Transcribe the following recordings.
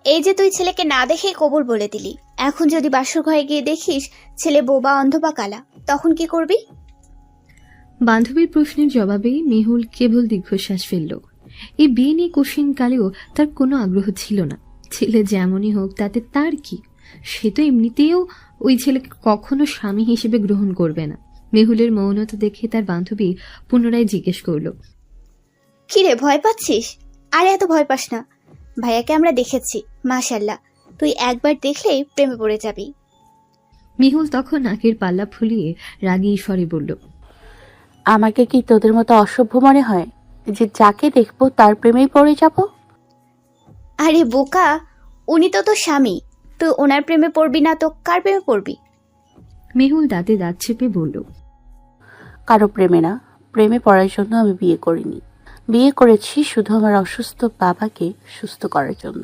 এই যে তুই ছেলেকে না দেখেই কবুল বলে দিলি, এখন যদি বাসর ঘরে গিয়ে দেখিস ছেলে বোবা, অন্ধ বা কালা, তখন কি করবি? বান্ধবীর প্রশ্নের জবাবে মেহুল কেবল দীর্ঘশ্বাস ফেলল। এই বিয়ে নিয়ে কোশ্চিনকালেও তার কোনো আগ্রহ ছিল না। ছেলে যেমনই হোক তাতে তার কি, সে তো এমনিতেও ওই ছেলেকে কখনো স্বামী হিসেবে গ্রহণ করবে না। মেহুলের মৌনতা দেখে তার বান্ধবী পুনরায় জিজ্ঞেস করল, কিরে, ভয় পাচ্ছিস? আরে এত ভয় পাস না, ভাইয়াকে আমরা দেখেছি, মাশাল্লাহ, তুই একবার দেখলেই প্রেমে পড়ে যাবি। মেহুল তখন নাকের পাল্লা ফুলিয়ে রাগী স্বরে বলল, আমাকে কি তোদের মতো অসভ্য মনে হয় যে যাকে দেখবো তার প্রেমেই পড়ে যাব? আরে বোকা, উনি তো তোর স্বামী, তুই ওনার প্রেমে পড়বি না তো কার প্রেমে পড়বি? মেহুল দাঁতে দাঁত চেপে বলল, কারো প্রেমে না, প্রেমে পড়ার জন্য আমি বিয়ে করিনি। বিয়ে করেছি শুধু আমার অসুস্থ বাবাকে সুস্থ করার জন্য।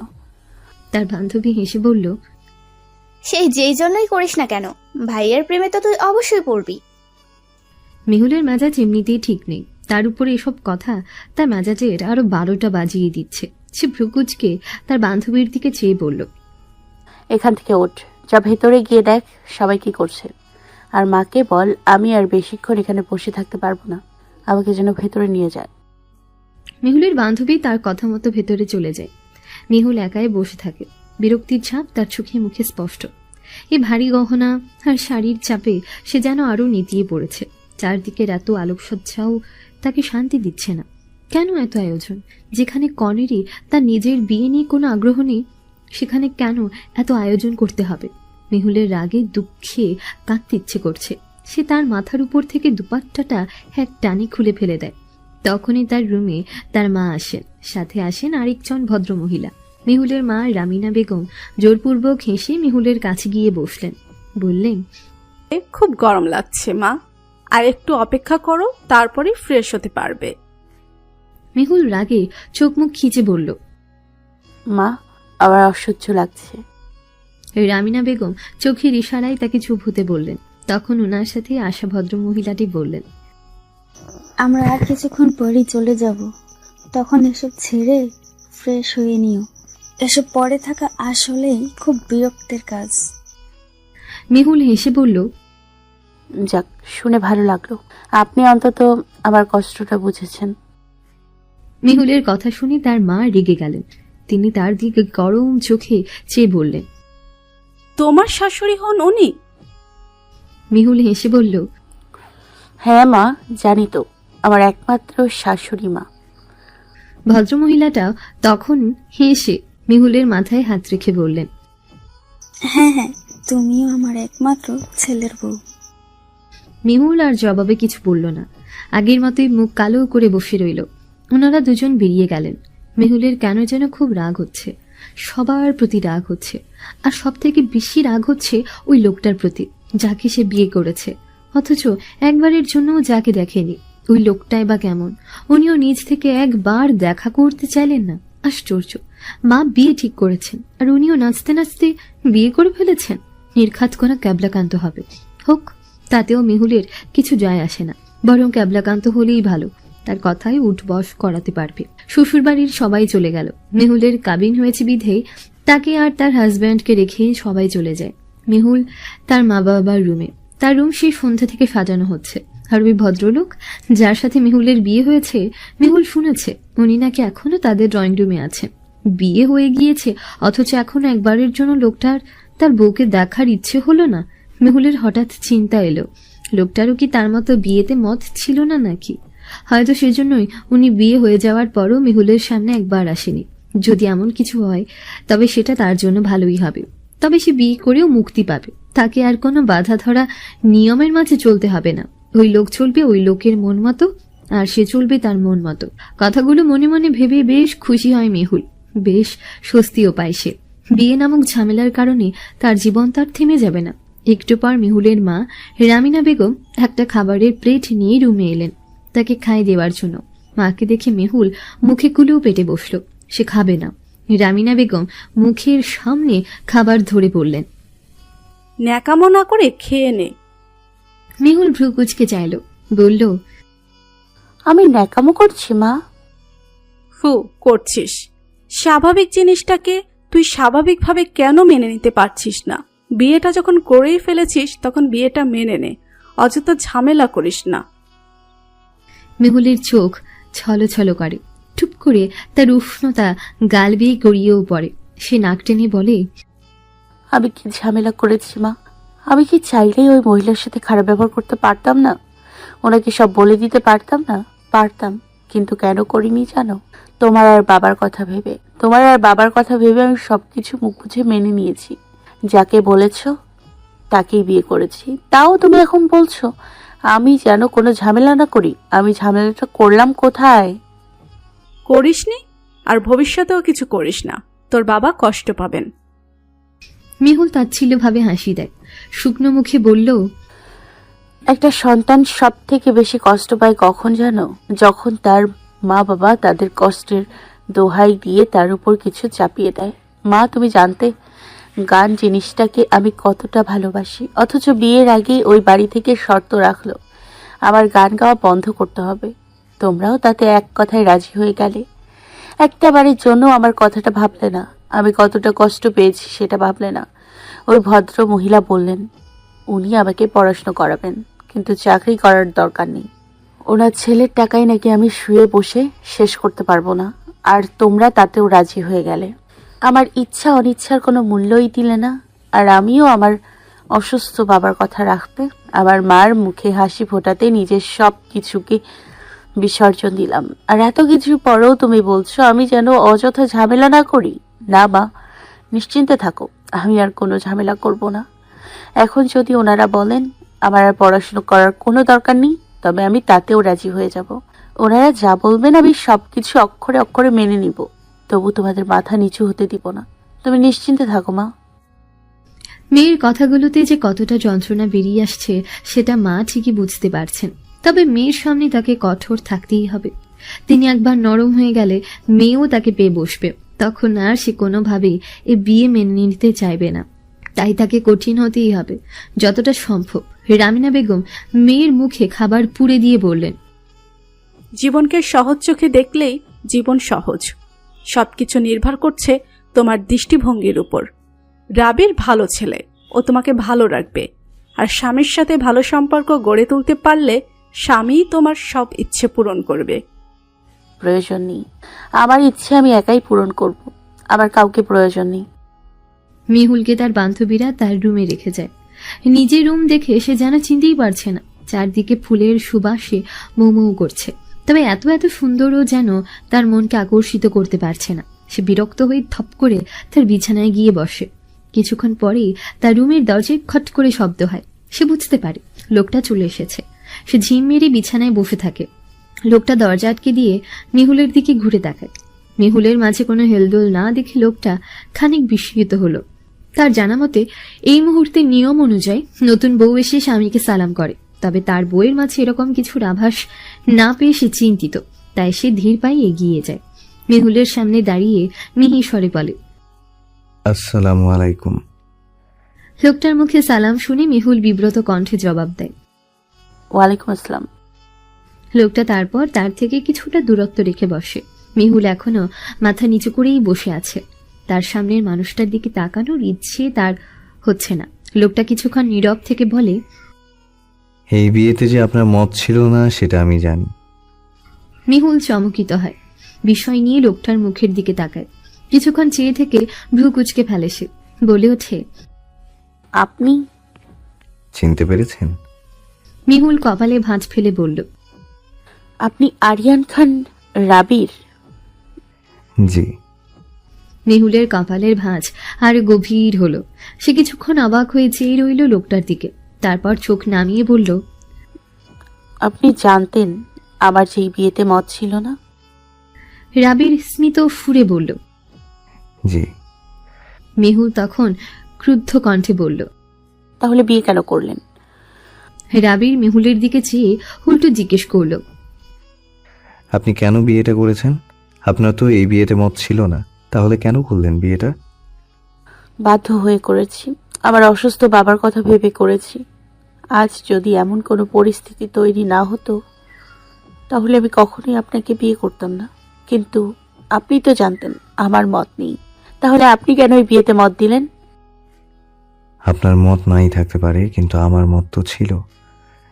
তার বান্ধবী হেসে বলল, সেই যেই জন্যই করিস না কেন, ভাইয়ের প্রেমে তো তুই অবশ্যই পড়বি। মেহুলের মেজাজ এমনিতেই ঠিক নেই, তার উপরে এসব কথা তার মেজাজের আরো 12টা বাজিয়ে দিচ্ছে। সে ভ্রুকুচকে তার বান্ধবীর দিকে চেয়ে বলল, এখান থেকে ওঠ, যা ভেতরে গিয়ে দেখ সবাই কি করছে। আর মাকে বল আমি আর বেশিক্ষণ এখানে বসে থাকতে পারবো না, আমাকে যেন ভেতরে নিয়ে যায়। মেহুলের বান্ধবী তার কথা মতো ভেতরে চলে যায়। মেহুল একাই বসে থাকে, বিরক্তির ছাপ তার চোখে মুখে স্পষ্ট। এই ভারী গহনা আর শাড়ির চাপে সে যেন আরো নেতিয়ে পড়েছে। চারদিকের এত আলোকসজ্জাও তাকে শান্তি দিচ্ছে না। কেন এত আয়োজন? যেখানে কনেরই তার নিজের বিয়ে নিয়ে কোনো আগ্রহ নেই, সেখানে কেন এত আয়োজন করতে হবে? মেহুলের রাগে দুঃখে কাঁদতে ইচ্ছে করছে। সে তার মাথার উপর থেকে দুপাট্টাটা এক টানে খুলে ফেলে দেয়। তখনই তার রুমে তার মা আসেন, সাথে আসেন আরেকজন ভদ্রমহিলা। মেহুলের মা রামিনা বেগম জোরপূর্বক হেসে মেহুলের কাছে গিয়ে বসলেন, বললেন, খুব গরম লাগছে মা, আর একটু অপেক্ষা করো, তারপরে ফ্রেশ হতে পারবে। মেহুল রাগে চোখ মুখ খিচে বলল, মা, আমার অসহ্য লাগছে। রামিনা বেগম চোখের ইশারায় তাকে চুপ হতে বললেন। তখন ওনার সাথে আসা ভদ্রমহিলাটি বললেন, আমরা আর কিছুক্ষণ পরেই চলে যাব, তখন এসব ছেড়ে ফ্রেশ হয়ে নিও। এসব পরে থাকা আসলেই খুব বিরক্তের কাজ। মেহুল হেসে বলল, যাক, শুনে ভালো লাগলো, আপনি অন্তত আমার কষ্টটা বুঝেছেন। মেহুলের কথা শুনে তার মা রেগে গেলেন। তিনি তার দিকে গরম চোখে চেয়ে বললেন, তোমার শাশুড়ি হন উনি? মেহুল হেসে বলল, হ্যাঁ মা, জানি তো, আমার একমাত্র শাশুড়ি মা। ভদ্রমহিলাটা তখন হেসে মেহুলের মাথায় হাত রেখে বললেন, হ্যাঁ হ্যাঁ, তুমিও আমার একমাত্র ছেলের বউ। মেহুল আর জবাবে কিছু বলল না, আগের মতোই মুখ কালো করে বসে রইল। ওনারা দুজন বেরিয়ে গেলেন। মেহুলের কেন যেন খুব রাগ হচ্ছে, সবার প্রতি রাগ হচ্ছে, আর সব থেকে বেশি রাগ হচ্ছে ওই লোকটার প্রতি যাকে সে বিয়ে করেছে, অথচ একবারের জন্যও যাকে দেখেনি। ওই লোকটাই বা কেমন? উনিও নিজ থেকে একবার দেখা করতে চাইলেন না। আশ্চর্য, মা বিয়ে ঠিক করেছেন আর উনিও নাচতে নাচতে বিয়ে করে ফেলেছেন। নির্ঘাত করা ক্যাবলাকান্ত হবে, হোক, তাতেও মেহুলের কিছু যায় আসে না, বরং ক্যাবলাকান্ত হলেই ভালো, তার কথায় উঠবস করাতে পারবে। শ্বশুরবাড়ির সবাই চলে গেল। মেহুলের কাবিন হয়েছে বিধেই তাকে আর তার হাজব্যান্ডকে রেখে সবাই চলে যায়। মেহুল তার মা বাবার রুমে। তার রুম সেই সন্ধ্যা থেকে সাজানো হচ্ছে। আর ওই ভদ্রলোক যার সাথে মেহুলের বিয়ে হয়েছে, মেহুল শুনেছে উনি নাকি এখনো তাদের ড্রয়িং রুমে আছেন। বিয়ে হয়ে গিয়েছে, অথচ এখনো একবারের জন্য লোকটার তার বউকে দেখার ইচ্ছে হলো না। মেহুলের হঠাৎ চিন্তা এলো, লোকটারও কি তার মতো বিয়েতে মত ছিল না নাকি? হয়তো সেজন্যই উনি বিয়ে হয়ে যাওয়ার পরও মেহুলের সামনে একবার আসেনি। যদি এমন কিছু হয় তবে সেটা তার জন্য ভালোই হবে। তবে সে বিয়ে করেও মুক্তি পাবে, তাকে আর কোনো বাধা ধরা নিয়মের মাঝে চলতে হবে না। ওই লোক চলবে ওই লোকের মন মতো, আর সে চলবে তার মন মতো। কথাগুলো মনে মনে ভেবে বেশ খুশি হয় মেহুল, বেশ স্বস্তিও পায় সে। বিয়ে নামক ঝামেলার কারণে তার জীবন তার থেমে যাবে না। একটু পর মেহুলের মা রামিনা বেগম একটা খাবারের প্লেট নিয়ে রুমে এলেন তাকে খাই দেওয়ার জন্য। মাকে দেখে মেহুল মুখে কুলেও পেটে বসল, সে খাবে না। রামিনা বেগম মুখের সামনে খাবার ধরে বললেন, ন্যাকামো না করে খেয়ে নে। মেহুল ভ্রু কুচকে চাইল, বলল, আমি ন্যাকামো করছি মা? করছিস। স্বাভাবিক জিনিসটাকে তুই স্বাভাবিকভাবে কেন মেনে নিতে পারছিস না? বিয়েটা যখন করেই ফেলেছিস তখন বিয়েটা মেনে নে, অযথা ঝামেলা করিস না। মেহুলের চোখ ছলছল করে, টুপ করে তার উষ্ণতা গাল বেয়ে গড়িয়েও পড়ে। সে নাক টেনে বলে, আমি কি ঝামেলা করেছি মা? আমি কি চাইলেই ওই মহিলার সাথে খারাপ ব্যবহার করতে পারতাম না? ওনাকে সব বলে দিতে পারতাম না? পারতাম, কিন্তু কেন করিনি জানো? তোমার আর বাবার কথা ভেবে। তোমার আর বাবার কথা ভেবে আমি সবকিছু মুখ বুঝে মেনে নিয়েছি। যাকে বলেছ তাকেই বিয়ে করেছি। তাও তুমি এখন বলছো আমি যেন কোনো ঝামেলা না করি। আমি ঝামেলাটা করলাম কোথায়? করিসনি, আর ভবিষ্যতেও কিছু করিস না, তোর বাবা কষ্ট পাবেন। মেহুল তাচ্ছিল্যভাবে হাসি দেয়, শুকনো মুখে বলল, একটা সন্তান সব থেকে বেশি কষ্ট পায় কখন জানো? যখন তার মা বাবা তাদের কষ্টের দোহাই দিয়ে তার উপর কিছু চাপিয়ে দেয়। মা, তুমি জানতে গান জিনিসটাকে আমি কতটা ভালোবাসি, অথচ বিয়ের আগেই ওই বাড়ি থেকে শর্ত রাখলো আমার গান গাওয়া বন্ধ করতে হবে। তোমরাও তাতে এক কথায় রাজি হয়ে গেলে। একটা বাড়ির জন্য আমার কথাটা ভাবলে না, আমি কতটা কষ্ট পেয়েছি সেটা ভাবলে না। ওই ভদ্র মহিলা বললেন উনি আমাকে পড়াশোনা করাবেন, কিন্তু চাকরি করার দরকার নেই। ওনার ছেলের টাকায় নাকি আমি শুয়ে বসে শেষ করতে পারবো না, আর তোমরা তাতেও রাজি হয়ে গেলে। আমার ইচ্ছা অনিচ্ছার কোনো মূল্যই দিলে না। আর আমিও আমার অসুস্থ বাবার কথা রাখতে, আমার মার মুখে হাসি ফোটাতে নিজের সব কিছুকে বিসর্জন দিলাম। আর এত কিছু পরেও তুমি বলছো আমি যেন অযথা ঝামেলা না করি। না মা, নিশ্চিন্তে থাকো, আমি আর কোনো ঝামেলা করব না। এখন যদি ওনারা বলেন আমার আর পড়াশোনা করার কোনো দরকার নেই, তবে আমি তাতেও রাজি হয়ে যাব। ওনারা যা বলবেন আমি সবকিছু অক্ষরে অক্ষরে মেনে নিব, তবু তোমাদের মাথা নিচু হতে দিব না। তুমি নিশ্চিন্তে থাকো মা। মেয়ের কথাগুলোতে যে কতটা যন্ত্রণা বেরিয়ে আসছে সেটা মা ঠিকই বুঝতে পারছেন। তবে মেয়ের সামনে তাকে কঠোর থাকতেই হবে। তিনি একবার নরম হয়ে গেলে মেয়েও তাকে পেয়ে বসবে, তখন আর সে কোনোভাবেই এ বিয়ে মেনে নিতে চাইবে না। তাই তাকে কঠিন হতেই হবে যতটা সম্ভব। রামিনা বেগম মেয়ের মুখে খাবার পুড়ে দিয়ে বললেন, জীবনকে সহজ চোখে দেখলেই জীবন সহজ। সবকিছু নির্ভর করছে তোমার দৃষ্টিভঙ্গির উপর। রাবির ভালো ছেলে, ও তোমাকে ভালো রাখবে। আর স্বামীর সাথে ভালো সম্পর্ক গড়ে তুলতে পারলে স্বামীই তোমার সব ইচ্ছে পূরণ করবে। প্রয়োজন নেই, আমার ইচ্ছে আমি একাই পূরণ করব। আমার কাউকে প্রয়োজন নেই। মেহুলকে তার বান্ধবীরা তার রুমে রেখে যায়। নিজের রুম দেখে সে যেন চিনতেই পারছে না। চারদিকে ফুলের সুবাসে মৌ করছে, তবে এত এত সুন্দরও যেন তার মনকে আকর্ষিত করতে পারছে না। সে বিরক্ত হয়ে থপ করে তার বিছানায় গিয়ে বসে। কিছুক্ষণ পরেই তার রুমের দরজায় খট করে শব্দ হয়। সে বুঝতে পারে লোকটা চলে এসেছে। সে ঝিম মেরে বিছানায় বসে থাকে। লোকটা দরজা আটকে দিয়ে মেহুলের দিকে ঘুরে তাকায়। মেহুলের মাঝে কোনো হেলদোল না দেখে লোকটা খানিক বিস্মিত হলো। তার জানা মতে এই মুহূর্তে নিয়ম অনুযায়ী নতুন বউ এসে স্বামীকে সালাম করে, তবে তার বউয়ের মাঝে এরকম কিছুর আভাস না পেয়ে সে চিন্তিত। তাই সে ধীর পায়ে এগিয়ে যায়। মেহুলের সামনে দাঁড়িয়ে মিহি স্বরে বলে, আসসালামু আলাইকুম। লোকটার মুখে সালাম শুনে মেহুল বিব্রত কণ্ঠে জবাব দেয়, ওয়ালাইকুম আসসালাম। লোকটা তারপর তার থেকে কিছুটা দূরত্ব রেখে বসে। মেহুল এখনো মাথা নিচু করেই বসে আছে। তার সামনের মানুষটার দিকে তাকানোর ইচ্ছে তার হচ্ছে না। লোকটা কিছুক্ষণ নীরব থেকে বলে, এই বিয়েতে যে আপনার মত ছিল না সেটা আমি জানি। মেহুল চমকিত হয়। বিষয় নিয়ে লোকটার মুখের দিকে তাকায়। কিছুক্ষণ চেয়ে থেকে ভ্রু কুচকে ফেলে সে। বলে ওঠে, আপনি? চিনতে পেরেছেন? মেহুল কপালে ভাঁজ ফেলে বলল, আপনি আরিয়ান খান রাবির? জি। মেহুলের কপালের ভাঁজ আর গভীর হলো। সে কিছুক্ষণ অবাক হয়ে চেয়ে রইল লোকটার দিকে, তারপর চোখ নামিয়ে বলল, আপনি জানতেন আমার যেই বিয়েতে মত ছিল না? রাবির স্মিত ফুরে বলল, জি। মেহুল তখন ক্রুদ্ধ কণ্ঠে বলল, তাহলে বিয়ে কেন করলেন? রাবির মেহুলের দিকে চেয়ে উল্টো জিজ্ঞেস করল, আপনি কেন বিয়েটা করেছেন? আপনার তো এই বিয়েতে মত ছিল না, তাহলে কেন করলেন বিয়েটা? বাধ্য হয়ে করেছি। আমার অসুস্থ বাবার কথা ভেবে করেছি। আজ যদি এমন কোনো পরিস্থিতি তৈরি না হতো তাহলে আমি কখনোই আপনাকে বিয়ে করতাম না। কিন্তু আপনি তো জানতেন আমার মত নেই, তাহলে আপনি কেন এই বিয়েতে মত দিলেন? আপনার মত নাই থাকতে পারে, কিন্তু আমার মত তো ছিল,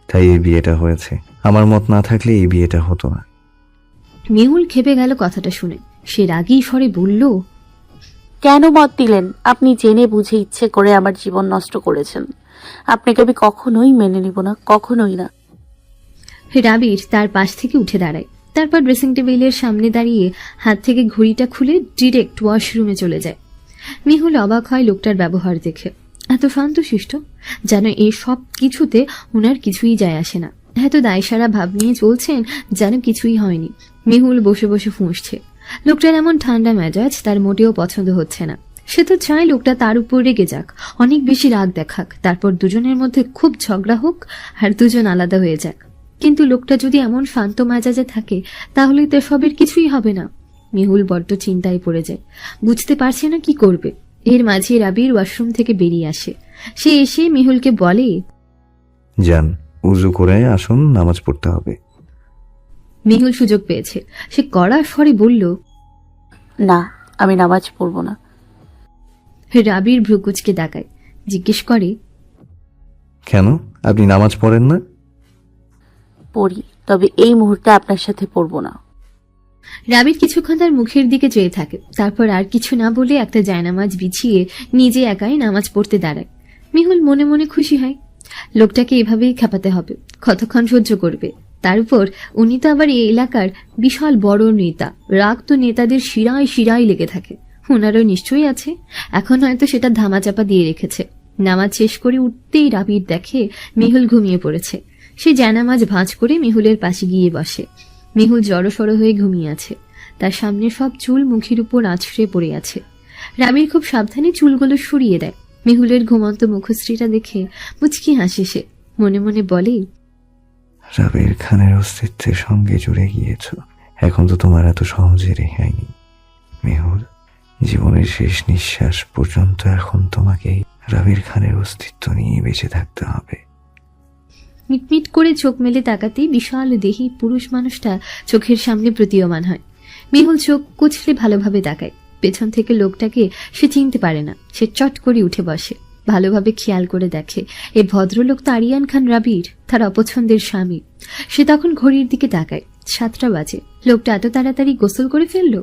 তাই এই বিয়েটা হয়েছে। আমার মত না থাকলে এই বিয়েটা হতো না। মেহুল খেপে গেল কথাটা শুনে। সে রাগী স্বরে বলল, কেন মত দিলেন? আপনি জেনে বুঝে ইচ্ছে করে আমার জীবন নষ্ট করেছেন। আপনাকে আমি কখনোই মেনে নিব না, কখনোই না। রাবির তার পাশ থেকে উঠে দাঁড়ায়। তারপর ড্রেসিং টেবিলের সামনে দাঁড়িয়ে হাত থেকে ঘড়িটা খুলে ডিরেক্ট ওয়াশরুমে চলে যায়। মেহুল অবাক হয় লোকটার ব্যবহার দেখে। এত শান্তশিষ্ট, যেন এই সব কিছুতে ওনার কিছুই যায় আসে না। এত দায়সারা ভাব নিয়ে চলছেন যেন কিছুই হয়নি। মেহুল বসে বসে ফুঁসছে। লোকটার এমন ঠান্ডা মেজাজ তার মোটেও পছন্দ হচ্ছে না। সে তো চায় লোকটা তার উপর রেগে যাক, অনেক বেশি রাগ দেখাক, তারপর দুজনের মধ্যে খুব ঝগড়া হোক আর দুজন আলাদা হয়ে যাক। কিন্তু লোকটা যদি এমন শান্ত মেজাজে থাকে তাহলে তো সবের কিছুই হবে না। মেহুল বড্ড চিন্তায় পড়ে যায়, বুঝতে পারছে না কি করবে। এর মাঝে রাবির ওয়াশরুম থেকে বেরিয়ে আসে। সে এসে মেহুলকে বলে, যান, উজু করে আসুন, নামাজ পড়তে হবে। মেহুল সুযোগ পেয়েছে। সে কড়া স্বরে বলল, না, আমি নামাজ পড়বো না। রাবির ভ্রুকুচকে তাকায়, জিজ্ঞেস করে, কেন, আপনি নামাজ পড়েন না? পড়ি, তবে এই মুহূর্তে আপনার সাথে পড়বো না। রাবির কিছুক্ষণ তার মুখের দিকে চেয়ে থাকে। তারপর আর কিছু না বলে একটা জায়নামাজ বিছিয়ে নিজে একাই নামাজ পড়তে দাঁড়ায়। মেহুল মনে মনে খুশি হয়। লোকটাকে এভাবেই খেপাতে হবে, কতক্ষণ সহ্য করবে। তার উপর উনি তো আবার এই এলাকার বিশাল বড় নেতা। রাগ তো নেতাদের শিরায় শিরায় লেগে থাকে। ওনারও নিশ্চয়ই আছে, এখন হয়তো সেটা ধামাচাপা দিয়ে রেখেছে। নামাজ শেষ করে উঠতেই রাবির দেখে মেহুল ঘুমিয়ে পড়েছে। সে জায়নামাজ ভাঁজ করে মেহুলের পাশে গিয়ে বসে। মেহুল জড়সড় হয়ে ঘুমিয়ে আছে। তার সামনে সব চুল মুখের উপর আছড়ে পড়ে আছে। রাবির খুব সাবধানে চুলগুলো সরিয়ে দেয়। মেহুলের ঘুমন্ত মুখশ্রীটা দেখে মুচকি হাসে সে। মনে মনে বলে, রাবির খানের অস্তিত্বের সঙ্গে জুড়ে গিয়েছ। এখন তো তোমার এত সহজে রেহাই নেই মেহুল। জীবনের শেষ নিঃশ্বাস পর্যন্ত এখন তোমাকে রাবির খানের অস্তিত্ব নিয়ে বেঁচে থাকতে হবে। মিটমিট করে চোখ মেলে তাকাতেই বিশাল দেহী পুরুষ মানুষটা চোখের সামনে প্রতীয়মান হয়। মেহুল চোখ কুচলে ভালোভাবে তাকায়। পেছন থেকে লোকটাকে সে চিনতে পারে না। সে চট করে উঠে বসে। ভালোভাবে খেয়াল করে দেখে এই ভদ্রলোক তো আরিয়ান খান রাবির, তার অপছন্দের স্বামী। সে তখন ঘড়ির দিকে তাকায়, 7টা বাজে। লোকটা এত তাড়াতাড়ি গোসল করে ফেললো।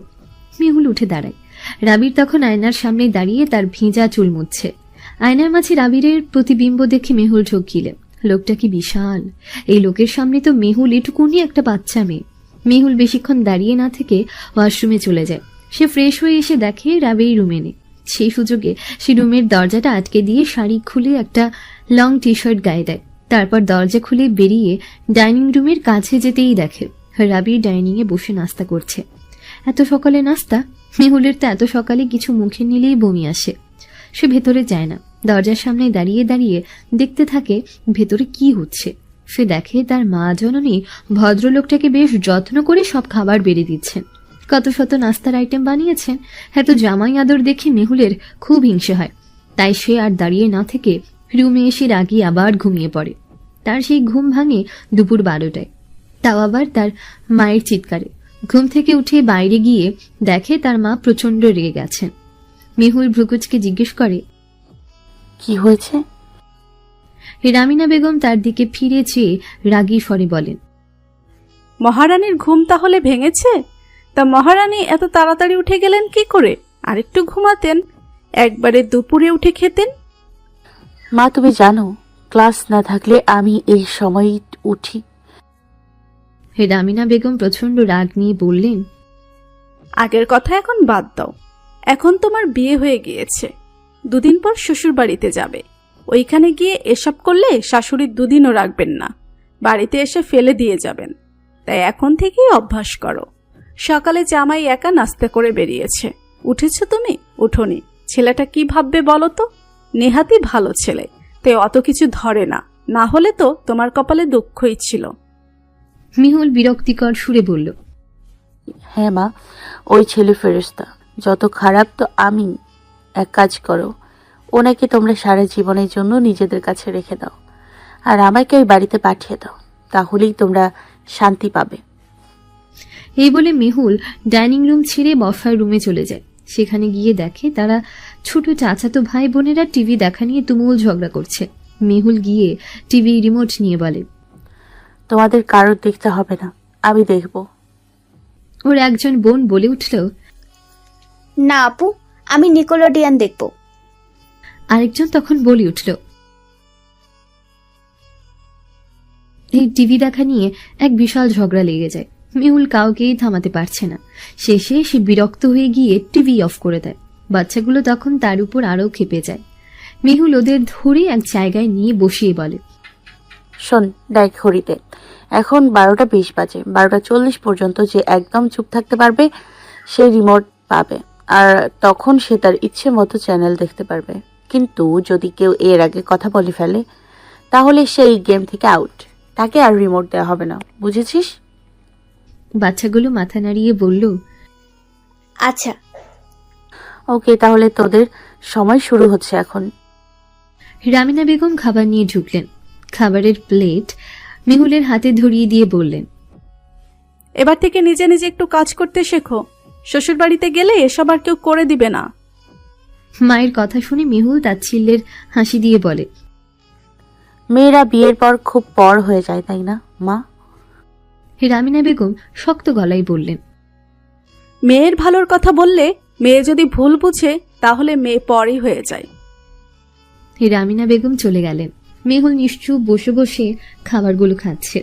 মেহুল উঠে দাঁড়ায়। রাবির তখন আয়নার সামনে দাঁড়িয়ে তার ভেজা চুল মুছছে। আয়নার মাঝে রাবিরের প্রতিবিম্ব দেখে মেহুল চোখ গিলে। লোকটা কি বিশাল! এই লোকের সামনে তো মেহুল এটুকুনি একটা বাচ্চা মেয়ে। মেহুল বেশিক্ষণ দাঁড়িয়ে না থেকে ওয়াশরুমে চলে যায়। সে ফ্রেশ হয়ে এসে দেখে রাবি রুমে নেই। সেই সুযোগে সে রুমের দরজাটা আটকে দিয়ে শাড়ি খুলে একটা লং টি শার্ট গায়ে দেয়। তারপর দরজা খুলে বেরিয়ে ডাইনিং রুমের কাছে যেতেই দেখে রাবি ডাইনিং এ বসে নাস্তা করছে। এত সকালে নাস্তা! মেহুলের তো এত সকালে কিছু মুখে নিলেই বমি আসে। সে ভেতরে যায় না, দরজার সামনে দাঁড়িয়ে দাঁড়িয়ে দেখতে থাকে ভেতরে কি হচ্ছে। সে দেখে তার মা জননী ভদ্রলোকটাকে বেশ যত্ন করে সব খাবার বেড়ে দিচ্ছেন। কত শত নাস্তার আইটেম বানিয়েছেন। এত জামাই আদর দেখে মেহুলের খুব হিংসে হয়। তাই সে আর দাঁড়িয়ে না থেকে রুমে এসে রাগি আবার ঘুমিয়ে পড়ে। তার সেই ঘুম ভাঙে দুপুর 12টায়, তাও আবার তার মায়ের চিৎকারে। ঘুম থেকে উঠে বাইরে গিয়ে দেখে তার মা প্রচন্ড রেগে গেছেন। মেহুল ভ্রুকুচকে জিজ্ঞেস করে, কি হয়েছে? রামিনা বেগম তার দিকে ফিরে চেয়ে রাগী স্বরে বলেন, মহারানীর ঘুম তাহলে ভেঙেছে? তা মহারানী এত তাড়াতাড়ি উঠে গেলেন কি করে? আরেকটু ঘুমাতেন, একবারে দুপুরে উঠে খেতেন। মা, তুমি জানো ক্লাস না থাকলে আমি এই সময়ই উঠি। রামিনা বেগম প্রচন্ড রাগ নিয়ে বললেন, আগের কথা এখন বাদ দাও। এখন তোমার বিয়ে হয়ে গিয়েছে, 2 দিন পর শ্বশুর বাড়িতে যাবে। ওইখানে গিয়ে এসব করলে শাশুড়ি 2 দিনও রাখবেন না, বাড়িতে এসে ফেলে দিয়ে যাবেন। তাই এখন থেকেই অভ্যাস করো। সকালে জামাই একা নাস্তা করে বেরিয়েছে, উঠেছ তুমি? উঠোনি। ছেলেটা কি ভাববে বলো তো? নেহাতি ভালো ছেলে, তাই অত কিছু ধরে না, না হলে তো তোমার কপালে দুঃখই ছিল। মেহুল বিরক্তিকর সুরে বলল, হ্যাঁ মা, ওই ছেলে ফেরেশতা, যত খারাপ তো আমি। এক কাজ করো, ওনাকে তোমরা সারা জীবনের জন্য নিজেদের কাছে রেখে দাও, আর আমাকে ওই বাড়িতে পাঠিয়ে দাও, তাহলেই তোমরা শান্তি পাবে। এই বলে মেহুল ডাইনিং রুম ছেড়ে বসার রুমে চলে যায়। সেখানে গিয়ে দেখে তারা ছোট চাচাতো ভাই বোনেরা টিভি দেখা নিয়ে তুমুল ঝগড়া করছে। মেহুল গিয়ে টিভি রিমোট নিয়ে বলে, তোমাদের কারোর দেখতে হবে না, আমি দেখব। ওর একজন বোন বলে উঠল, না আপু, আমি নিকোলোডিয়ান দেখব। আরেকজন তখন বলে উঠল, এই টিভি দেখা নিয়ে এক বিশাল ঝগড়া লেগে যায়। মেহুল কাউকেই থামাতে পারছে না। শেষে সে বিরক্ত হয়ে গিয়ে টিভি অফ করে দেয়। বাচ্চাগুলো তখন তার উপর আরও ক্ষেপে যায়। মেহুল ওদের ধরে এক জায়গায় নিয়ে বসিয়ে বলে, শোন, দেখ ঘড়িতে এখন 12টা 20 বাজে। 12টা 40 পর্যন্ত যে একদম চুপ থাকতে পারবে সে রিমোট পাবে, আর তখন সে তার ইচ্ছে মতো চ্যানেল দেখতে পারবে। কিন্তু যদি কেউ এর আগে কথা বলে ফেলে তাহলে সেই গেম থেকে আউট, তাকে আর রিমোট দেওয়া হবে না, বুঝেছিস? বাচ্চাগুলো মাথা নাড়িয়ে বলল, আচ্ছা। ওকে, তাহলে তোদের সময় শুরু হচ্ছে এখন। রামিনা বেগম খাবার নিয়ে ঢুকলেন। খাবারের প্লেট মেহুলের হাতে ধরিয়ে দিয়ে বললেন, এবার থেকে নিজে নিজে একটু কাজ করতে শেখো। শ্বশুর বাড়িতে গেলে এসব আর কেউ করে দিবে না। মায়ের কথা শুনে মেহুল তাচ্ছিল্যের হাসি দিয়ে বলে, মেয়েরা বিয়ের পর খুব পর হয়ে যায়, তাই না মা? রামিনা বেগম শক্ত গলায় বললেন, মেয়ের ভালোর কথা বললে মেয়ে যদি ভুল বুঝে তাহলে মেয়ে পরই হয়ে যায়। রামিনা বেগম চলে গেলেন। মেহুল নিশ্চুপ বসে বসে খাবারগুলো খাচ্ছে।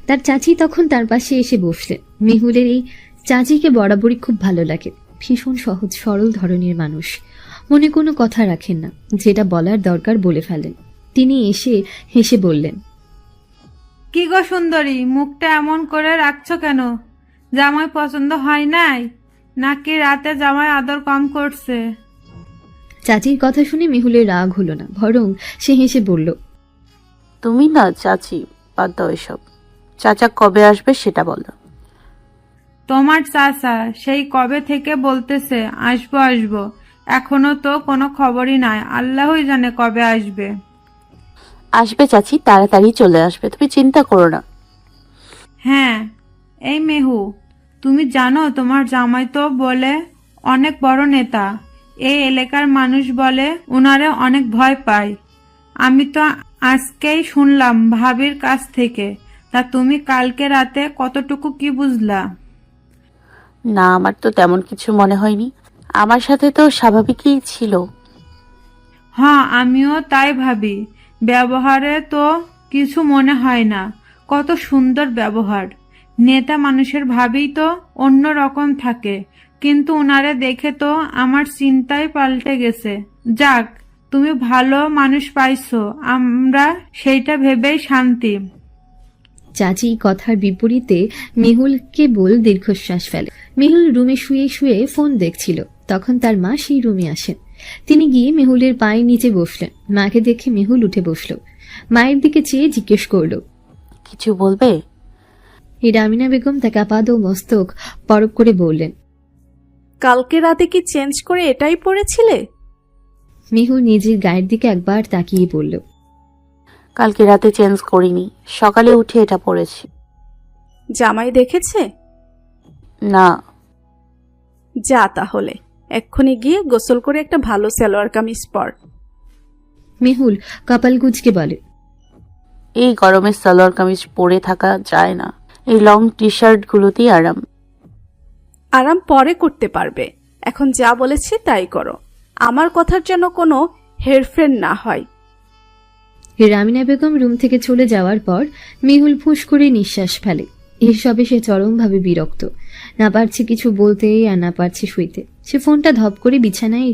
তার চাচি তখন তার পাশে এসে বসলেন। মেহুলের এই চাচিকে বরাবরই খুব ভালো লাগে। ভীষণ সহজ সরল ধরনের মানুষ, মনে কোনো কথা রাখেন না, যেটা বলার দরকার বলে ফেলেন। তিনি এসে হেসে বললেন, কি গো সুন্দরী, মুখটা এমন করে রাখছো কেন? জামাই পছন্দ হয় নাই নাকি রাতে জামাই আদর কম করছে? চাচির কথা শুনে মেহুলের রাগ হলো না, বরং সে হেসে বলল, তুমি না চাচি, বাদ দাও এসব। চাচা কবে আসবে সেটা বলো। তোমার চাচা সেই কবে থেকে বলতেছে আসবো আসবো, এখনো তো কোনো খবরই নাই। আল্লাহই জানে কবে আসবে। আসবে চাচি, তাড়াতাড়ি চলে আসবে, তুমি চিন্তা করো না। হ্যাঁ, এই মেহু, তুমি জানো তোমার জামাই তো বলে অনেক বড় নেতা। এই এলাকার মানুষ বলে উনারে অনেক ভয় পায়। আমি তো আজকেই শুনলাম ভাবির কাছ থেকে। তা তুমি কালকে রাতে কতটুকু কি বুঝলা? না, আমার তো তেমন কিছু মনে হয়নি, আমার সাথে তো স্বাভাবিকই ছিল। হ্যাঁ, আমিও তাই ভাবি। ব্যবহারে তো কিছু মনে হয় না। কত সুন্দর ব্যবহার। নেতা মানুষের ভাবেই তো অন্য রকম থাকে, কিন্তু উনারে দেখে তো আমার চিন্তাই পাল্টে গেছে। যাক, তুমি ভালো মানুষ পাইছো, আমরা সেইটা ভেবেই শান্তি। চাচি কথার বিপরীতে মেহুল কেবল দীর্ঘশ্বাস ফেলে। মেহুল রুমে শুয়ে শুয়ে ফোন দেখছিল। তখন তার মা সেই রুমে আসেন। তিনি গিয়ে মেহুলের পায়ের নিচে বসলেন। মাকে দেখে মেহুল উঠে বসল। মায়ের দিকে চেয়ে জিজ্ঞেস করল, কিছু বলবে? রামিনা বেগম তাকে আপাদ মস্তক পরক করে বললেন, কালকে রাতে কি চেঞ্জ করে এটাই পড়েছিলে? মেহুল নিজের গায়ের দিকে একবার তাকিয়ে বলল, কালকে রাতে চেঞ্জ করিনি, সকালে উঠে এটা পরেছি। জামাই দেখেছে? না। যা তাহলে, এক্ষুনি গিয়ে গোসল করে একটা ভালো সালোয়ার কামিজ পর। মেহুল কপাল গুজকে বলে, এই গরমে সালোয়ার কামিজ পরে থাকা যায় না, এই লং টি শার্ট গুলোতেই আরাম। আরাম পরে করতে পারবে, এখন যা বলেছি তাই করো। আমার কথার যেন কোনো হেরফের না হয়। রামিনা বেগম রুম থেকে চলে যাওয়ার পর মেহুল ফুঁস করে নিঃশ্বাস ফেলে। এসবে সে চরমভাবে বিরক্ত। না পারছে কিছু বলতে আর না পারছে শুইতে। সে ফোনটা ধপ করে বিছানায়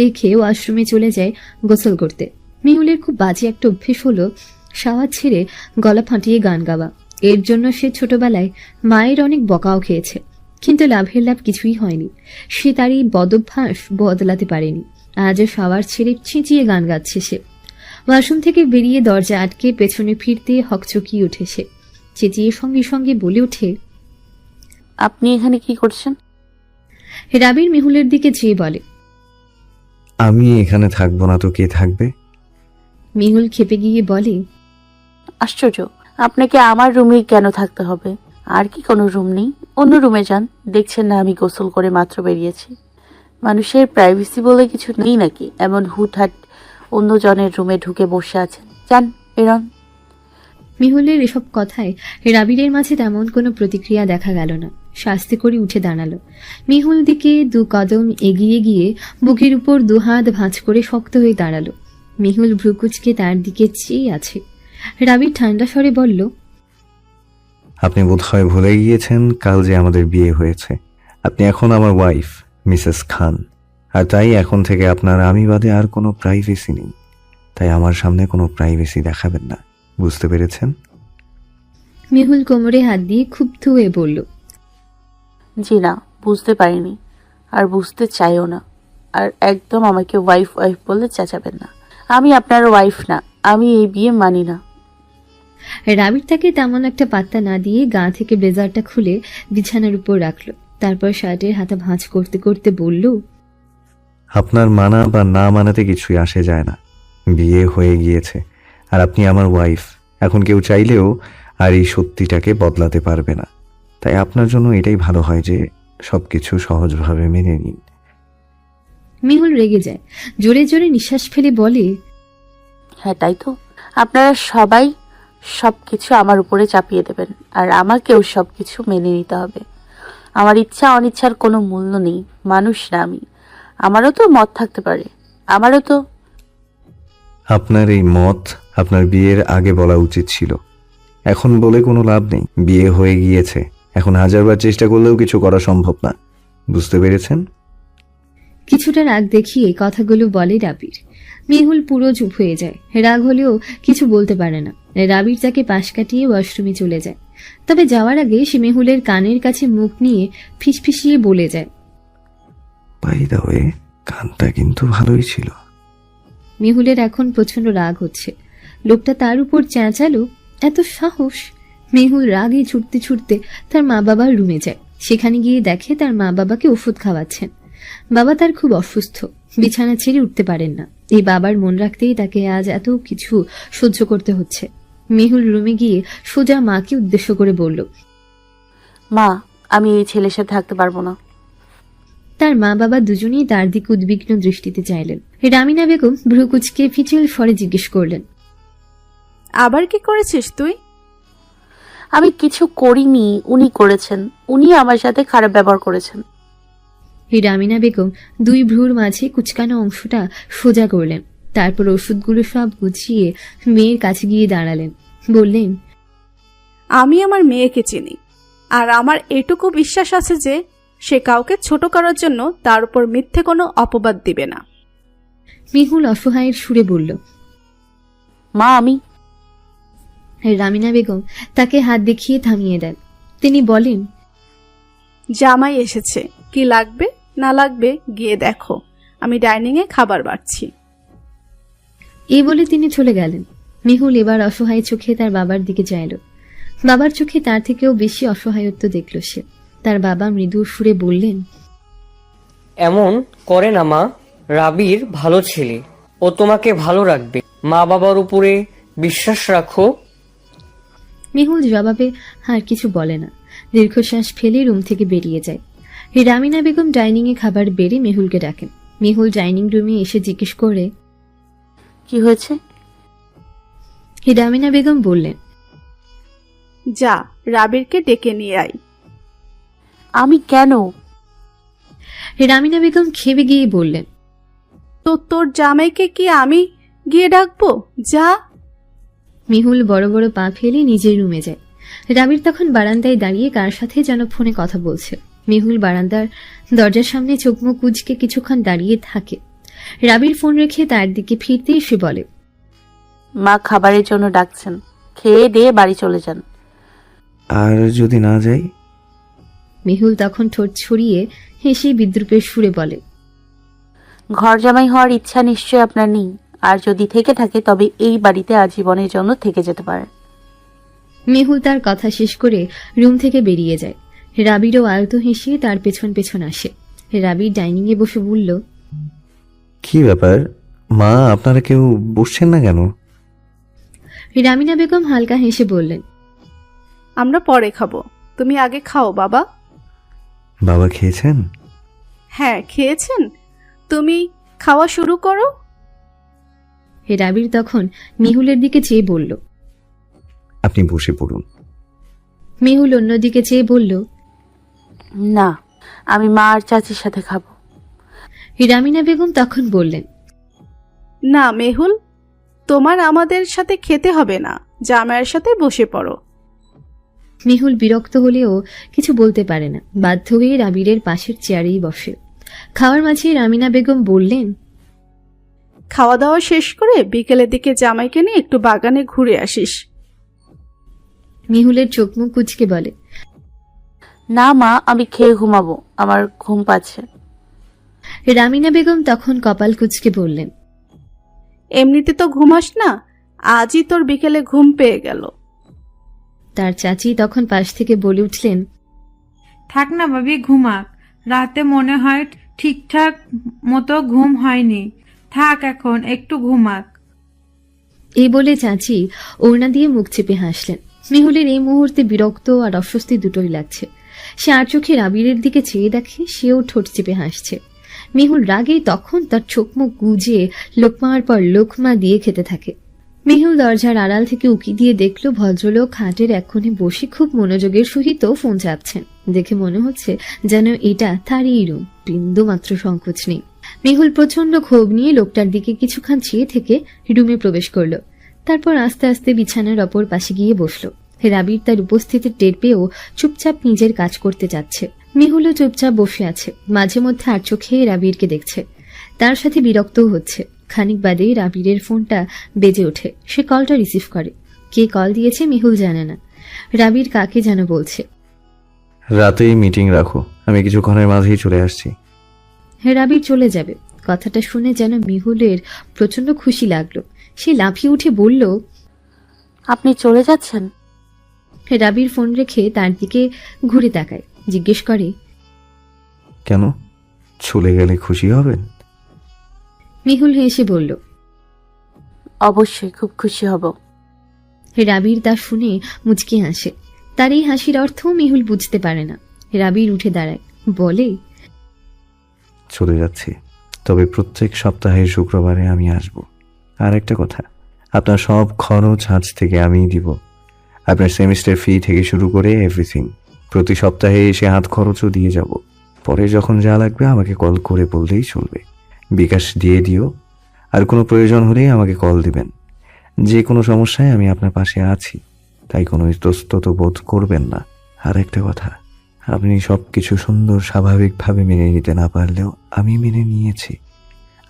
রেখে ওয়াশরুমে চলে যায় গোসল করতে। মেহুলের খুব বাজে একটা অভ্যেস হলো শাওয়ার ছেড়ে গলা ফাটিয়ে গান গাওয়া। এর জন্য সে ছোটবেলায় মায়ের অনেক বকাও খেয়েছে, কিন্তু লাভের লাভ কিছুই হয়নি। সে তার এই বদভ্যাস বদলাতে পারেনি। আজও শাওয়ার ছেড়ে চেঁচিয়ে গান গাচ্ছে সে। ওয়াশরুম থেকে বেরিয়ে দরজা আটকে পেছনে ফিরতে হকচকিয়ে উঠে সে। চেঁচিয়ে সঙ্গে সঙ্গে বলে ওঠে, আপনি এখানে কি করছেন? রাবির মেহুলের দিকে চেয়ে বলে, আমি এখানে থাকবো না তো কে থাকবে? মেহুল খেপে গিয়ে বলে, আশ্চর্য, আপনাকে আমার রুমে কেন থাকতে হবে? আর কি কোনো রুম নেই? অন্য রুমে যান, দেখছেন না আমি গোসল করে মাত্র বেরিয়েছি। মানুষের প্রাইভেসি বলে কিছু নেই নাকি? এমন হুটহাট অন্যজনের রুমে ঢুকে বসে আছেন। যান বেরন। মেহুলের এসব কথায় রাবিরের মাঝে তেমন কোনো প্রতিক্রিয়া দেখা গেল না। শাস্তি করে উঠে দাঁড়ালো। মেহুল দিকে 2 কদম এগিয়ে গিয়ে বুকের উপর 2 হাত ভাঁজ করে শক্ত হয়ে দাঁড়ালো। মেহুল ভ্রুকুচকে তার দিকে চেয়ে আছে। রাবির ঠান্ডা স্বরে বলল, আপনি বোধহয় ভুলে গিয়েছেন কাল যে আমাদের বিয়ে হয়েছে। আপনি এখন আমার ওয়াইফ মিসেস খান, আর তাই এখন থেকে আপনার আমি বাদে আর কোনো প্রাইভেসি নেই। তাই আমার সামনে কোনো প্রাইভেসি দেখাবেন না, বুঝতে পেরেছেন? মেহুল কোমরে হাত দিয়ে ক্ষুব্ধ হয়ে বলল, জি না, বুঝতে পারিনি, আর বুঝতে চাইও না। আর একদম আমাকে ওয়াইফ ওয়াইফ বলে চেঁচাবেন না। আমি আপনার ওয়াইফ না, আমি এই বিয়ে মানি না। রাবির তাকে তেমন একটা পাত্তা না দিয়ে গা থেকে ব্লেজারটা খুলে বিছানার উপর রাখলো। তারপর শার্টের হাতা ভাঁজ করতে করতে বলল, আপনার মানা বা না মানাতে কিছুই আসে যায় না। বিয়ে হয়ে গিয়েছে আর আপনি আমার ওয়াইফ। এখন কেউ চাইলেও আর এই সত্যিটাকে বদলাতে পারবে না। তাই আপনার জন্য এটাই ভালো হয় যে সবকিছু সহজভাবে মেনে নিন। মেহুল রেগে যায়, জোরে জোরে নিঃশ্বাস ফেলে বলে, হ্যাঁ তাই তো, আপনারা সবাই সবকিছু আমার উপরে চাপিয়ে দেবেন, আর আমাকেও সবকিছু মেনে নিতে হবে। আমার ইচ্ছা অনিচ্ছার কোনো মূল্য নেই। মানুষ না আমি, আমারও তো মত থাকতে পারে, আমারও তো। আপনার এই মত আপনার বিয়ের আগে বলা উচিত ছিল। এখন বলে কোনো লাভ নেই। বিয়ে হয়ে গিয়েছে, এখন 1000বার চেষ্টা করলেও কিছু করা সম্ভব না, বুঝতে পেরেছেন? কিছুটা রাগ দেখিয়ে কথাগুলো বলে রাবির। মেহুল পুরো চুপ হয়ে যায়। রাগ হলেও কিছু বলতে পারে না। রাবির তাকে পাশ কাটিয়ে ওয়াশরুমে চলে যায়। তবে যাওয়ার আগে সে মেহুলের কানের কাছে মুখ নিয়ে ফিসফিসিয়ে বলে যায়, বাই দ্য ওয়ে, গানটা কিন্তু ভালোই ছিল। মেহুলের এখন প্রচন্ড রাগ হচ্ছে। লোকটা তার উপর চেঁচালো, এত সাহস! মেহুল রাগে ছুটতে ছুটতে তার মা বাবার রুমে যায়। সেখানে গিয়ে দেখে তার মা বাবাকে ওষুধ খাওয়াচ্ছেন। বাবা তার খুব অসুস্থ, বিছানা ছেড়ে উঠতে পারেন না। এই বাবার মন রাখতেই তাকে আজ এত কিছু সহ্য করতে হচ্ছে। মেহুল রুমে গিয়ে সোজা মাকে উদ্দেশ্য করে বলল, মা, আমি এই ছেলের সাথে থাকতে পারবো না। তার মা বাবা দুজনেই তার দিকে উদ্বিগ্ন দৃষ্টিতে চাইলেন। রামিনা বেগম ভ্রুকুচকে ফিচেল স্বরে জিজ্ঞেস করলেন, আবার কি করেছিস তুই? আমি কিছু করিনি, উনি করেছেন। উনি আমার সাথে খারাপ ব্যবহার করেছেন। রামিনা বেগম 2 ভ্রুর মাঝে কুচকানো অংশটা সোজা করলেন। তারপর ওষুধগুলো সব গুছিয়ে মেয়ের কাছে গিয়ে দাঁড়ালেন। বললেন, আমি আমার মেয়েকে চিনি, আর আমার এটুকু বিশ্বাস আছে যে সে কাউকে ছোট করার জন্য তার উপর মিথ্যে কোনো অপবাদ দিবে না। মেহুল অসহায়ের সুরে বলল। মা, আমি। রামিনা বেগম তাকে হাত দেখিয়ে থামিয়ে দেন। তিনি বলেন, জামাই এসেছে, কি লাগবে না লাগবে গিয়ে দেখো, আমি ডাইনিংয়ে খাবার বাড়ছি। এই বলে তিনি চলে গেলেন। মেহুল এবার অসহায় চোখে তার বাবার দিকে চাইল। বাবার চোখে তার থেকেও বেশি অসহায়ত্ব দেখল সে। তার বাবা মৃদু সুরে বললেন, এমন করে না মা, রাবির ভালো ছেলে, ও তোমাকে ভালো রাখবে। মা বাবার উপরে বিশ্বাস রাখো। মেহুল জবাবে আর কিছু বলে না। দীর্ঘশ্বাস ফেলে রুম থেকে বেরিয়ে যায়। রামিনা বেগম ডাইনিংয়ে খাবার বেড়ে মেহুলকে ডাকেন। মেহুল ডাইনিং রুমে এসে জিজ্ঞেস করে, কি হয়েছে? রামিনা বেগম বললেন, যা, রাবিরকে ডেকে নিয়ে আয়। আমি কেন? রামিনা বেগম খেপে গিয়ে বললেন, তো তোর জামাইকে কি আমি গিয়ে ডাকবো? যা। মেহুল বড় বড় পা ফেলে নিজের রুমে যায়। রাবির তখন বারান্দায় দাঁড়িয়ে কার সাথে যেন ফোনে কথা বলছে। মেহুল বারান্দার দরজার সামনে চোখ মুখ কুঁচকে কিছুক্ষণ দাঁড়িয়ে থাকে। রাবির ফোন রেখে তার দিকে ফিরতেই সে বলে, মা খাবারের জন্য ডাকছেন, খেয়ে দিয়ে বাড়ি চলে যান। আর যদি না যাই? মেহুল তখন ঠোঁট ছড়িয়ে হেসে বিদ্রুপের সুরে বলে, ঘর জামাই হওয়ার ইচ্ছা নিশ্চয় আপনার নেই, আর যদি থেকে থাকে তবে এই বাড়িতে আজীবনের জন্য থেকে যেতে পারে। মেহুল তার কথা শেষ করে রুম থেকে বেরিয়ে যায়। রাবিরও আলতো হেসে তার পেছন পেছন আসে। রাবির ডাইনিং এ বসে বলল, কি ব্যাপার মা, আপনারা কেউ বসছেন না কেন? রামিনা বেগম হালকা হেসে বললেন, আমরা পরে খাবো, তুমি আগে খাও বাবা। বাবা খেয়েছেন? হ্যাঁ, খেয়েছেন? তুমি খাওয়া শুরু করো। রাবির তখন মেহুলের দিকে চেয়ে বলল। আপনি বসে পড়ুন। মেহুল অন্যদিকে চেয়ে বলল। না, আমি মা আর চাচির সাথে খাবো। রামিনা বেগম তখন বললেন। না মেহুল, তোমার আমাদের সাথে খেতে হবে না, জামাইয়ের সাথে বসে পড়ো। মেহুল বিরক্ত হলেও কিছু বলতে পারে না, বাধ্য হয়ে রাবিরের পাশের চেয়ারেই বসে। খাওয়ার মাঝে রামিনা বেগম বললেন। খাওয়া দাওয়া শেষ করে বিকেলের দিকে জামাইকে নিয়ে একটু বাগানে ঘুরে আসিস। মেহুলের চোখ মুখ কুচকে বলে। না মা, আমি খেয়ে ঘুমাবো, আমার ঘুম পাচ্ছে। রামিনা বেগম তখন কপাল কুচকে বললেন। এমনিতে তো ঘুমাস না, আজই তোর বিকেলে ঘুম পেয়ে গেল। তার চাচি তখন পাশ থেকে বলে উঠলেন। থাক না ভাবি, ঘুমাক। রাতে মনে হয় ঠিকঠাক মতো ঘুম হয়নি। থাক, এখন একটু ঘুমাক। এই বলে চাচি ওড়না দিয়ে মুখ চেপে হাসলেন। মেহুলের এই মুহূর্তে বিরক্ত আর অস্বস্তি দুটোই লাগছে। সে আর চোখে রাবিরের দিকে চেয়ে দেখে সেও ঠোঁট চেপে হাসছে। মেহুল রাগে তখন তার চোখ মুখ গুজে লোকমার পর লোকমা দিয়ে খেতে থাকে। মেহুল দরজার আড়াল থেকে উকি দিয়ে দেখল ভদ্রলোক খাটের এক কোণে বসে খুব মনোযোগের সহিত ফোন চাপছেন। দেখে মনে হচ্ছে যেন এটা তারই রুম, বিন্দু মাত্র সংকোচ নেই। মেহুল প্রচন্ড ক্ষোভ নিয়ে লোকটার দিকে কিছুক্ষণ চেয়ে থেকে রুমে প্রবেশ করলো। তারপর আস্তে আস্তে বিছানার অপর পাশে গিয়ে বসলো। রাবির তার উপস্থিতি টের পেয়েও চুপচাপ নিজের কাজ করতে যাচ্ছে। মেহুলও চুপচাপ বসে আছে, মাঝে মধ্যে আর চোখে রাবিরকে দেখছে। তার সাথে বিরক্তও হচ্ছে। খানিক বাদে রাবিরের ফোনটা বেজে ওঠে। সে কলটা রিসিভ করে। কে কল দিয়েছে মেহুল জানে না। রাবির কাকে যেন বলছে। রাতেই মিটিং রাখো, আমি কিছুক্ষণের মাঝেই চলে আসছি। রাবির চলে যাবে কথাটা শুনে যেন মেহুলের প্রচন্ড খুশি লাগলো। সে লাফিয়ে উঠে বলল। আপনি চলে যাচ্ছেন? রাবির ফোন রেখে তার দিকে ঘুরে তাকায়, জিজ্ঞেস করে। কেন, চলে গেলে খুশি হবেন? মেহুল হেসে বলল। অবশ্যই, খুব খুশি হব। রাবির তা শুনে মুচকি হাসে। তার এই হাসির অর্থ মেহুল বুঝতে পারে না। রাবির উঠে দাঁড়ায়, বলে। চলে যাচ্ছি, তবে প্রত্যেক সপ্তাহের শুক্রবারে আমি আসব। আর একটা কথা, আপনার সব খরচ আজ থেকে আমিই দিব। আপনার সেমিস্টার ফি থেকে শুরু করে এভরিথিং। প্রতি সপ্তাহে এসে হাত খরচও দিয়ে যাব। পরে যখন যা লাগবে আমাকে কল করে বললেই চলবে। বিকাশ দিয়ে দিও। আর কোনো প্রয়োজন হলেই আমাকে কল দিবেন। যে কোনো সমস্যায় আমি আপনার পাশে আছি, তাই কোনো ইতস্তত বোধ করবেন না। আর একটা কথা, আপনি সব কিছু সুন্দর স্বাভাবিকভাবে মেনে নিতে না পারলেও আমি মেনে নিয়েছি।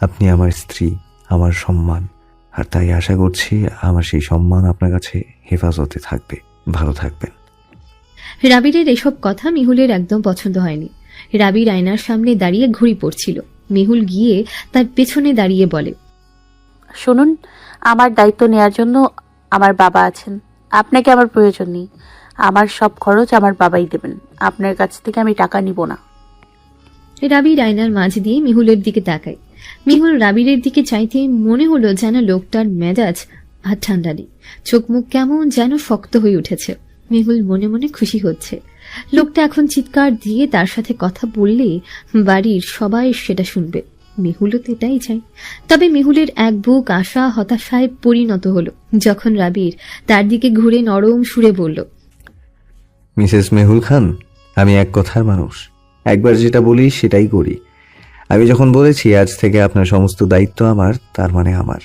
আপনি আমার স্ত্রী, আমার সম্মান, আর তাই আশা করছি আমার সেই সম্মান আপনার কাছে হেফাজতে থাকবে। ভালো থাকবেন। রাবিরের এসব কথা মেহুলের একদম পছন্দ হয়নি। রাবির আয়নার সামনে দাঁড়িয়ে ঘুড়ি পড়ছিল। মেহুল গিয়ে তার পেছনে দাঁড়িয়ে বলে। শুনুন, আমার দায়িত্ব নেয়ার জন্য আমার বাবা আছেন। আপনাকে আমার প্রয়োজন নেই। আমার সব খরচ আমার বাবাই দেবেন। আপনার কাছ থেকে আমি টাকা নিব না। রাবির আয়নার মাঝ দিয়ে মেহুলের দিকে তাকায়। মেহুল রাবিরের দিকে চাইতে মনে হলো যেন লোকটার মেজাজ আর ঠান্ডা নেই। চোখ মুখ কেমন যেন শক্ত হয়ে উঠেছে। মেহুল মনে মনে খুশি হচ্ছে। লোকটা এখন চিৎকার দিয়ে তার সাথে কথা বললে বাড়ির সবাই সেটা শুনবে। মেহুলও তো এটাই চাই। তবে মেহুলের এক বুক আশা হতাশায় পরিণত হলো যখন রাবির তার দিকে ঘুরে নরম সুরে বলল। মিসেস মেহুল খান, আমি এক কথার মানুষ। একবার যেটা বলি সেটাই করি। আমি যখন বলেছি আজ থেকে আপনার সমস্ত দায়িত্ব আমার, তার মানে আমার।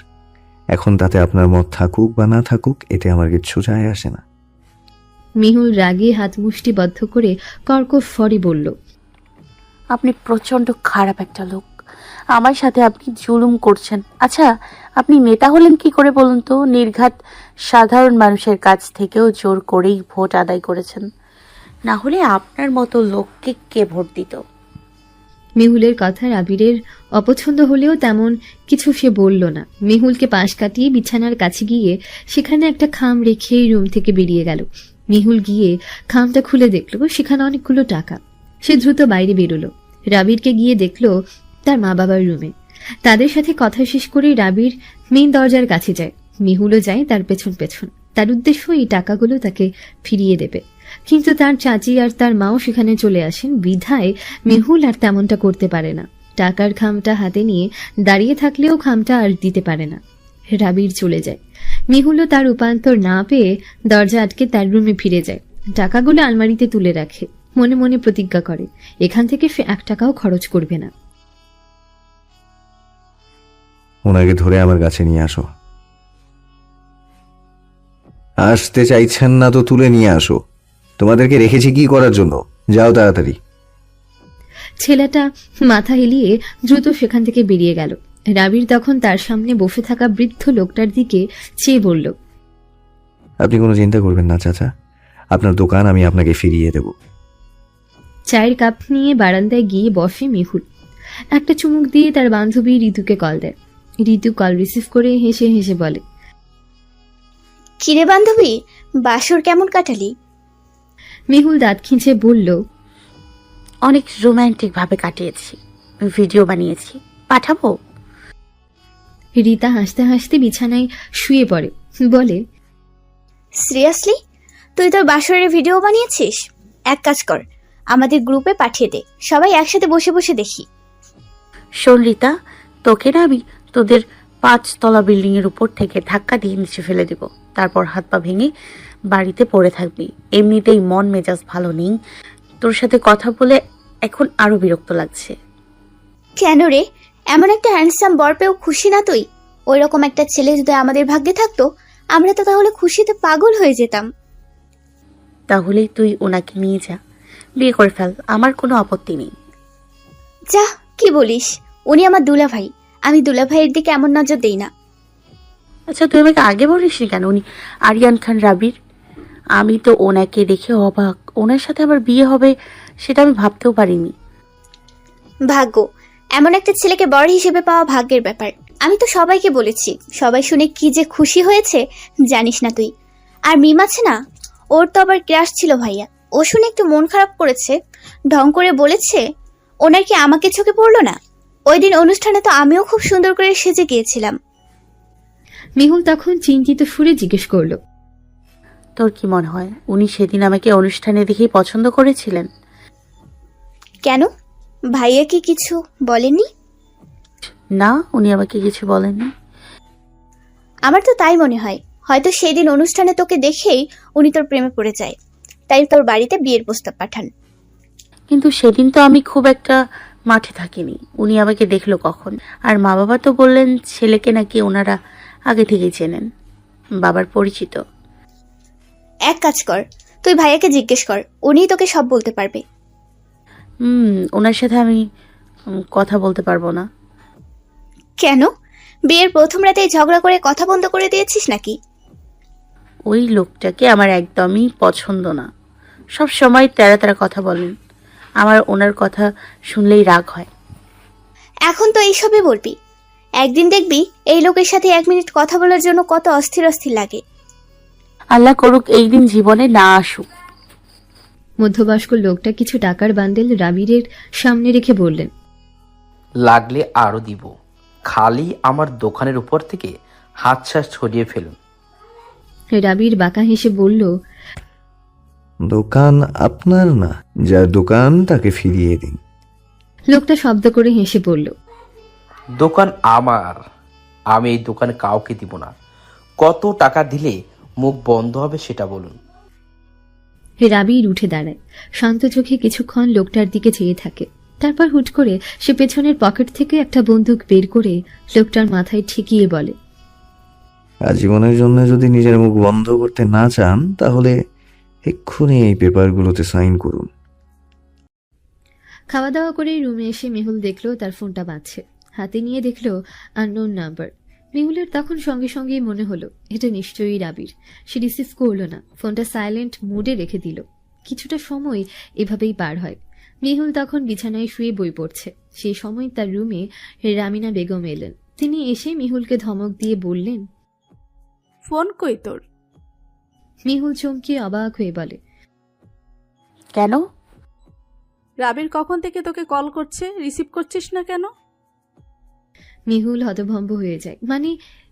এখন তাতে আপনার মত থাকুক বা না থাকুক, এতে আমার কিচ্ছু যায় আসে না। মেহুল রাগে হাত মুষ্টি বদ্ধ করে কর্কশ স্বরে বলল। আপনি প্রচন্ড খারাপ একটা লোক। আমার সাথে আপনি জুলুম করছেন। আচ্ছা, আপনি নেতা হলেন কি করে বলুন তো? নির্ঘাত সাধারণ মানুষের কাছ থেকেও জোর করেই ভোট আদায় করেছেন। না হলে আপনার মতো লোককে কে ভোট দিত? মেহুলের কথা রাবিরের অপছন্দ হলেও তেমন কিছু সে বলল না। মেহুলকে পাশ কাটিয়ে বিছানার কাছে গিয়ে সেখানে একটা খাম রেখে রুম থেকে বেরিয়ে গেল। মেহুল গিয়ে খামটা খুলে দেখল সেখানে অনেকগুলো টাকা। সে দ্রুত বাইরে বেরোলো। রাবিরকে গিয়ে দেখল তার মা বাবার রুমে। তাদের সাথে কথা শেষ করে রাবির মেইন দরজার কাছে যায়। মেহুলও যায় তার পেছন পেছন। তার উদ্দেশ্য এই টাকাগুলো তাকে ফিরিয়ে দেবে। কিন্তু তার চাচি আর তার মাও সেখানে চলে আসেন, বিধায় মেহুল আর তেমনটা করতে পারে না। টাকার খামটা হাতে নিয়ে দাঁড়িয়ে থাকলেও খামটা আর দিতে পারে না। রাবির চলে যায়। মেহুলও তার উপান্তর না পেয়ে দরজা আটকে তার রুমে ফিরে যায়। টাকাগুলো আলমারিতে তুলে রাখে। মনে মনে প্রতিজ্ঞা করে এখান থেকে সে 1 টাকাও খরচ করবে না। ওনাকে ধরে আমার কাছে নিয়ে আসো। আসতে চাইছেন না তো তুলে নিয়ে আসো। তোমাদেরকে রেখেছি কি করার জন্য? যাও তাড়াতাড়ি। ছেলেটা মাথা হেলিয়ে দ্রুত সেখান থেকে বেরিয়ে গেল। রাবির তখন তার সামনে বসে থাকা বৃদ্ধ লোকটার দিকে চেয়ে বলল, আপনি কোনো চিন্তা করবেন না চাচা, আপনার দোকান আমি আপনাকে ফিরিয়ে দেব। চায়ের কাপ নিয়ে বারান্দায় গিয়ে বসে মেহুল। একটা চুমুক দিয়ে তার বান্ধবী ঋতুকে কল দেয়। ঋতু কল রিসিভ করে হেসে হেসে বলে, কিরে বান্ধবী, বাসর কেমন কাটালি? মেহুল দাঁত খিঁচে বলল, অনেক রোমান্টিক ভাবে কাটিয়েছি, ভিডিও বানিয়েছি, পাঠাবো? রীতা হাসতে হাসতে বিছানায় শুয়ে পড়ে, বলে, সিরিয়াসলি তুই তোর বাসরের ভিডিও বানিয়েছিস? এক কাজ কর, আমাদের গ্রুপে পাঠিয়ে দে, সবাই একসাথে বসে বসে দেখি। শোন রিতা, তোকে না আমি তোদের 5 তলা বিল্ডিং এর উপর থেকে ধাক্কা দিয়ে নিচে ফেলে দিব, তারপর হাত পা ভেঙে বাড়িতে পড়ে থাকবি। এমনিতেই মন মেজাজ ভালো নেই, তোর সাথে কথা বলে এখন আরো বিরক্ত লাগছে। কেন রে, এমন একটা হ্যান্ডসাম বর পেয়েও খুশি না তুই? ওই রকম একটা ছেলে যদি আমাদের ভাগ্যে থাকতো, আমরা তো তাহলে খুশিতে পাগল হয়ে যেতাম। তাহলেই তুই ওনাকে নিয়ে যা, বিয়ে করে ফেল, আমার কোনো আপত্তি নেই। যা, কি বলিস? উনি আমার দুলা ভাই, আমি দুলা ভাইয়ের দিকে এমন নজর দেই না। আচ্ছা, তুই আমাকে আগে বলিসনি কেন উনি আরিয়ান খান রাবির? আমি তো ওনাকে দেখে অবাক, ওনার সাথে আবার বিয়ে হবে সেটা আমি ভাবতেও পারিনি। ভাগ্য, এমন একটা ছেলেকে বর হিসেবে পাওয়া ভাগ্যের ব্যাপার। আমি তো সবাইকে বলেছি, সবাই শুনে কি যে খুশি হয়েছে জানিস না তুই। আর মিম আছে না, ওর তো আবার ক্রাশ ছিল ভাইয়া, ও শুনে একটু মন খারাপ করেছে, ঢং করে বলেছে ওনার কি আমাকে চোখে পড়লো না? ওই দিন অনুষ্ঠানে তো আমিও খুব সুন্দর করে সেজে গিয়েছিলাম। মেহুল তখন চিন্তিত সুরে জিজ্ঞেস করল, তোর কি মনে হয় উনি সেদিন আমাকে অনুষ্ঠানে দেখেই পছন্দ করেছিলেন? কেন, ভাইয়া কি কিছু বলেননি? না, উনি আমাকে কিছু বলেননি। আমার তো তাই মনে হয়, হয়তো সেদিন অনুষ্ঠানে তোকে দেখেই উনি তোর প্রেমে পড়ে যায়, তাই তোর বাড়িতে বিয়ের প্রস্তাব পাঠান। কিন্তু সেদিন তো আমি খুব একটা মাঠে থাকিনি, উনি আমাকে দেখলো কখন? আর মা বাবা তো বললেন ছেলেকে নাকি ওনারা আগে থেকেই চেনেন, বাবার পরিচিত। এক কাজ কর, তুই ভাইয়াকে জিজ্ঞেস কর, উনিই তোকে সব বলতে পারবে। ওনার সাথে আমি কথা বলতে পারবো না। কেন, বিয়ের প্রথম রাতেই ঝগড়া করে কথা বন্ধ করে দিয়েছিস নাকি? ওই লোকটাকে আমার একদমই পছন্দ না, সব সময় তেরা তেরা কথা বলেন, আমার ওনার কথা শুনলেই রাগ হয়। এখন তো এইসবই বলবি, একদিন দেখবি এই লোকের সাথে 1 মিনিট কথা বলার জন্য কত অস্থির অস্থির লাগে। আল্লাহ করুক এই দিন জীবনে না আসুক। মধ্যবয়স্ক লোকটা কিছু টাকার বান্ডেল রাবিরের সামনে রেখে বললেন, লাগলে আরো দিব, খালি আমার দোকানের উপর থেকে হাত শ্বাস ছড়িয়ে ফেলুন। রাবির বাঁকা হেসে বলল, দোকান আপনার না, যার দোকান তাকে ফিরিয়ে দিন। লোকটা শব্দ করে হেসে বলল, দোকান আমার, আমি এই দোকানে কাউকে দিব না। কত টাকা দিলে মুখ বন্ধ হবে সেটা বলুন। রাবির উঠে দাঁড়ায়, শান্ত চোখে কিছুক্ষণ লোকটার দিকে চেয়ে থাকে। তারপর হুট করে সে পেছনের পকেট থেকে একটা বন্দুক বের করে লোকটার মাথায় ঠেকিয়ে বলে, আজীবনের জন্য যদি নিজের মুখ বন্ধ করতে না চান তাহলে এক্ষুনি এই পেপারগুলোতে সাইন করুন। খাওয়া দাওয়া করে রুমে এসে মেহুল দেখলো তার ফোনটা বাজছে। হাতে নিয়ে দেখলো আননোন নাম্বার। মেহুলের তখন সঙ্গে সঙ্গেই মনে হলো এটা নিশ্চয়ই রাবির। সে রিসিভ করলো না, ফোনটা সাইলেন্ট মোডে রেখে দিল। কিছুটা সময় এভাবেই পার হয়। মেহুল তখন বিছানায় শুয়ে বই পড়ছে। সেই সময় তার রুমে রামিনা বেগম এলেন। তিনি এসে মেহুলকে ধমক দিয়ে বললেন, ফোন কই তোর? মেহুল চমকে অবাক হয়ে বলে, কেন? রাবির কখন থেকে তোকে কল করছে, রিসিভ করছিস না কেন? মেহুল হতভম্ব হয়ে যায়। মানে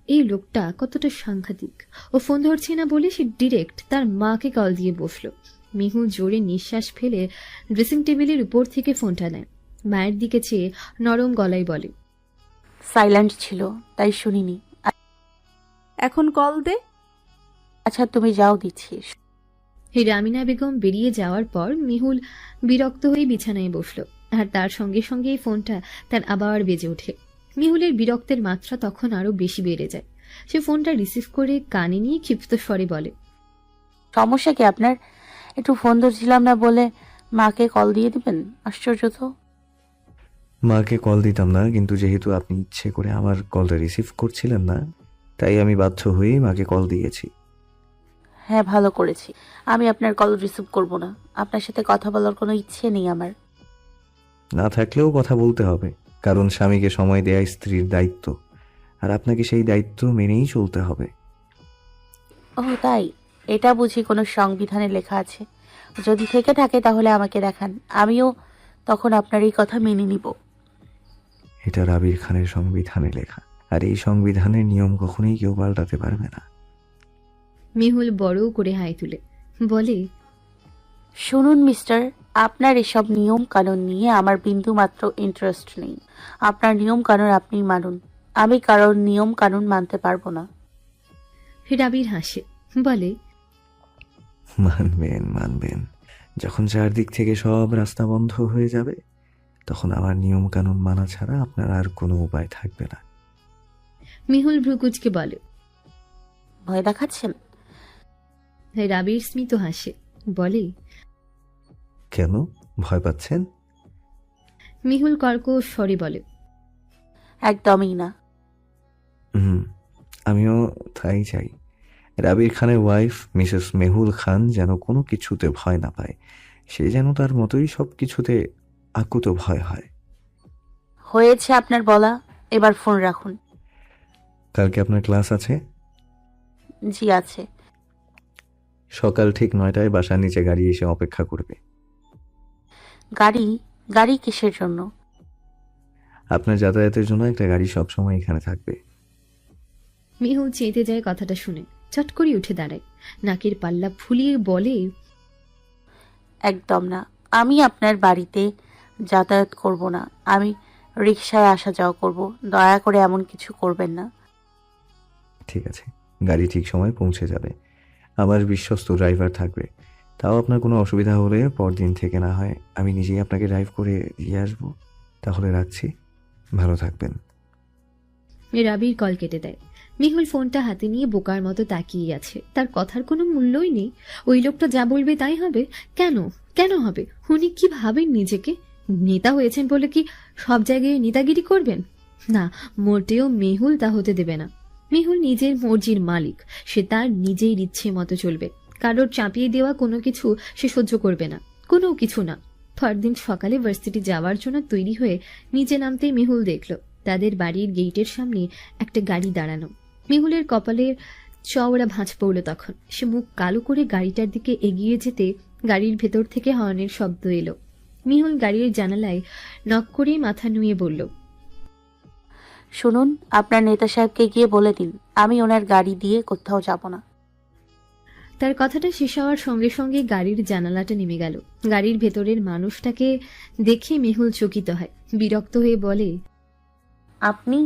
এই লোকটা কতটা সাংঘাতিক। ও ফোন ধরছে না বলে সে ডিরেক্ট তার মাকে কল দিয়ে বসলো। মেহুল জোরে নিঃশ্বাস ফেলে ড্রেসিং টেবিলের উপর থেকে ফোনটা নেয়। মায়ের দিকে চেয়ে নরম গলায় বলে, সাইলেন্ট ছিল তাই শুনিনি। এখন কল দে। আচ্ছা তুমি যাও, দিচ্ছিস। রামিনা বেগম বেরিয়ে যাওয়ার পর মেহুল বিরক্ত হয়ে বিছানায় বসল, আর তার সঙ্গে সঙ্গে ফোনটা তার আবার বেজে ওঠে। মেহুলের বিরক্তের মাত্রা তখন আরো বেশি বেড়ে যায়। সে ফোনটা রিসিভ করে কানে নিয়ে ক্ষিপ্ত স্বরে বলে, সমস্যা কি আপনার? একটু ফোন ধরছিলাম না বলে মাকে কল দিয়ে দিবেন? আশ্চর্য তো। মাকে কল দিতাম না, কিন্তু যেহেতু আপনি ইচ্ছে করে আমার কলটা রিসিভ করছিলেন না, তাই আমি বাধ্য হয়েই মাকে কল দিয়েছি। হ্যাঁ ভালো করেছি। আমি আপনার কল রিসিভ করব না। আপনার সাথে কথা বলার কোনো ইচ্ছে নেই আমার। না থাকলেও কথা বলতে হবে, কারণ স্বামীকে সময় দেয়া স্ত্রীর দায়িত্ব, আর আপনাকে সেই দায়িত্ব মেনেই চলতে হবে। ও তাই? এটা বুঝি কোনো সংবিধানে লেখা আছে? যদি থেকে থাকে তাহলে আমাকে দেখান, আমিও তখন আপনার এই কথা মেনে নিব। এটা রাবির খানের সংবিধানে লেখা, আর এই সংবিধানের নিয়ম কখনোই কেউ পাল্টাতে পারবে না। মেহুল বড় করে হাই তুলে বলে, শুনুন মিস্টার, আপনার এসব নিয়ম কানুন নিয়ে আমার বিন্দু মাত্র ইন্টারেস্ট নেই। আপনার নিয়ম কানুন আপনি মানুন, আমি কারোর নিয়ম কানুন মানতে পারবো না। রাবির হাসে, বলে, মানবেন মানবেন, যখন চারদিক থেকে সব রাস্তা বন্ধ হয়ে যাবে, তখন আমার নিয়ম কানুন মানা ছাড়া আপনার আর কোনো উপায় থাকবে না। মেহুল ভ্রুকুচকে বলে, ভয় দেখাচ্ছেন? রাবির স্মিত হাসে, বলে, কেন ভয় পাচ্ছেন? মেহুল কর্কশ স্বরে বলে, একদমই না। আমিও তাই চাই। রাবির খানের ওয়াইফ মিসেস মেহুল খান যেন কোনো কিছুতে ভয় না পায়, সে যেন তার মতোই সব কিছুতে আকুত ভয় হয়। হয়েছে আপনার বলা, এবার ফোন রাখুন। কালকে আপনার ক্লাস আছে? জি আছে। সকাল ঠিক 9টায় বাসার নিচে গাড়ি এসে অপেক্ষা করবে। গাড়ি? গাড়ি কিসের জন্য? আপনার যাতায়াতের জন্য একটা গাড়ি সবসময় এখানে থাকবে। মেহুল চেতে যায় কথাটা শুনে, চট করে উঠে দাঁড়ায়, নাকের পাল্লা ফুলিয়ে বলে, একদম না, আমি আপনার বাড়িতে যাতায়াত করব না। আমি রিকশায় আসা যাওয়া করব। দয়া করে এমন কিছু করবেন না। ঠিক আছে, গাড়ি ঠিক সময় পৌঁছে যাবে, আমার বিশ্বস্ত ড্রাইভার থাকবে। তাও আপনার কোনো অসুবিধা হলে পরদিন থেকে না হয় আমি নিজেই আপনাকে ড্রাইভ করে দিয়ে আসবো। তাহলে রাখছি, ভালো থাকবেন। রাবির কল কেটে দেয়। মেহুল ফোনটা হাতে নিয়ে বোকার মতো তাকিয়ে আছে, তার কথার কোনো মূল্যই নেই। ওই লোকটা যা বলবে তাই হবে। কেন কেন হবে? উনি কি ভাবেন নিজেকে? নেতা হয়েছেন বলে কি সব জায়গায় নেতাগিরি করবেন? না, মোটেও মেহুল তা হতে দেবে না। মেহুল নিজের মর্জির মালিক, সে তার নিজের ইচ্ছে মতো চলবে। কারোর চাপিয়ে দেওয়া কোনো কিছু সে সহ্য করবে না, কোনো কিছু না। পরদিন সকালে ভার্সিটি যাওয়ার জন্য তৈরি হয়ে নিচে নামতেই মেহুল দেখল তাদের বাড়ির গেটের সামনে একটা গাড়ি দাঁড়ানো। মেহুলের কপালের চওড়া ভাঁজ পড়ল তখন। সে মুখ কালো করে গাড়িটার দিকে এগিয়ে যেতে গাড়ির ভেতর থেকে হর্নের শব্দ এলো। মেহুল গাড়ির জানালায় নক করে মাথা নুয়ে বলল, শুনুন, আপনার নেতা সাহেবকে গিয়ে বলে দিন আমি ওনার গাড়ি দিয়ে কোথাও যাব না। তার কথাটা শেষ হওয়ার সঙ্গে সঙ্গে গাড়ির জানালাটা নেমে গেল। গাড়ির ভেতরের মানুষটাকে দেখে মেহুল চকিত হয়, বিরক্ত হয়ে বলে, আপনি?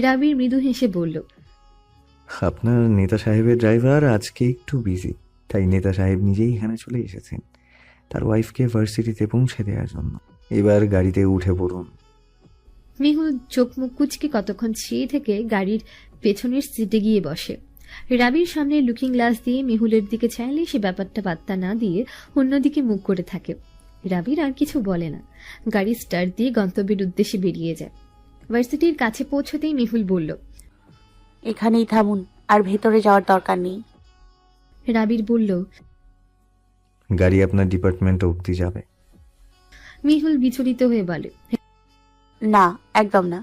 রাবির মৃদু হেসে বলল, আপনার নেতা সাহেবের ড্রাইভার আজকে একটু বিজি, তাই নেতা সাহেব নিজেই এখানে চলে এসেছেন তার ওয়াইফকে ভার্সিটিতে পৌঁছে দেওয়ার জন্য। এবার গাড়িতে উঠে পড়ুন। মেহুল চোখ মুখ কুচকে কতক্ষণ চেয়ে থেকে গাড়ির পেছনের সিটে গিয়ে বসে। রাবির সামনে লুকিং গ্লাস দিয়ে মেহুলের দিকে চাইলে সে ব্যাপারটা পাত্তা না দিয়ে অন্যদিকে মুখ করে থাকে। রাবির আর কিছু বলে না, গাড়ি স্টার্ট দিয়ে গন্তব্যের উদ্দেশ্যে বেরিয়ে যায়। ভার্সিটির কাছে পৌঁছতেই মেহুল বলল, এখানেই থামুন, আর ভেতরে যাওয়ার দরকার নেই। রাবির বলল, গাড়ি আপনার ডিপার্টমেন্ট অবধি যাবে। মেহুল বিচলিত হয়ে বলে, না, একদম না,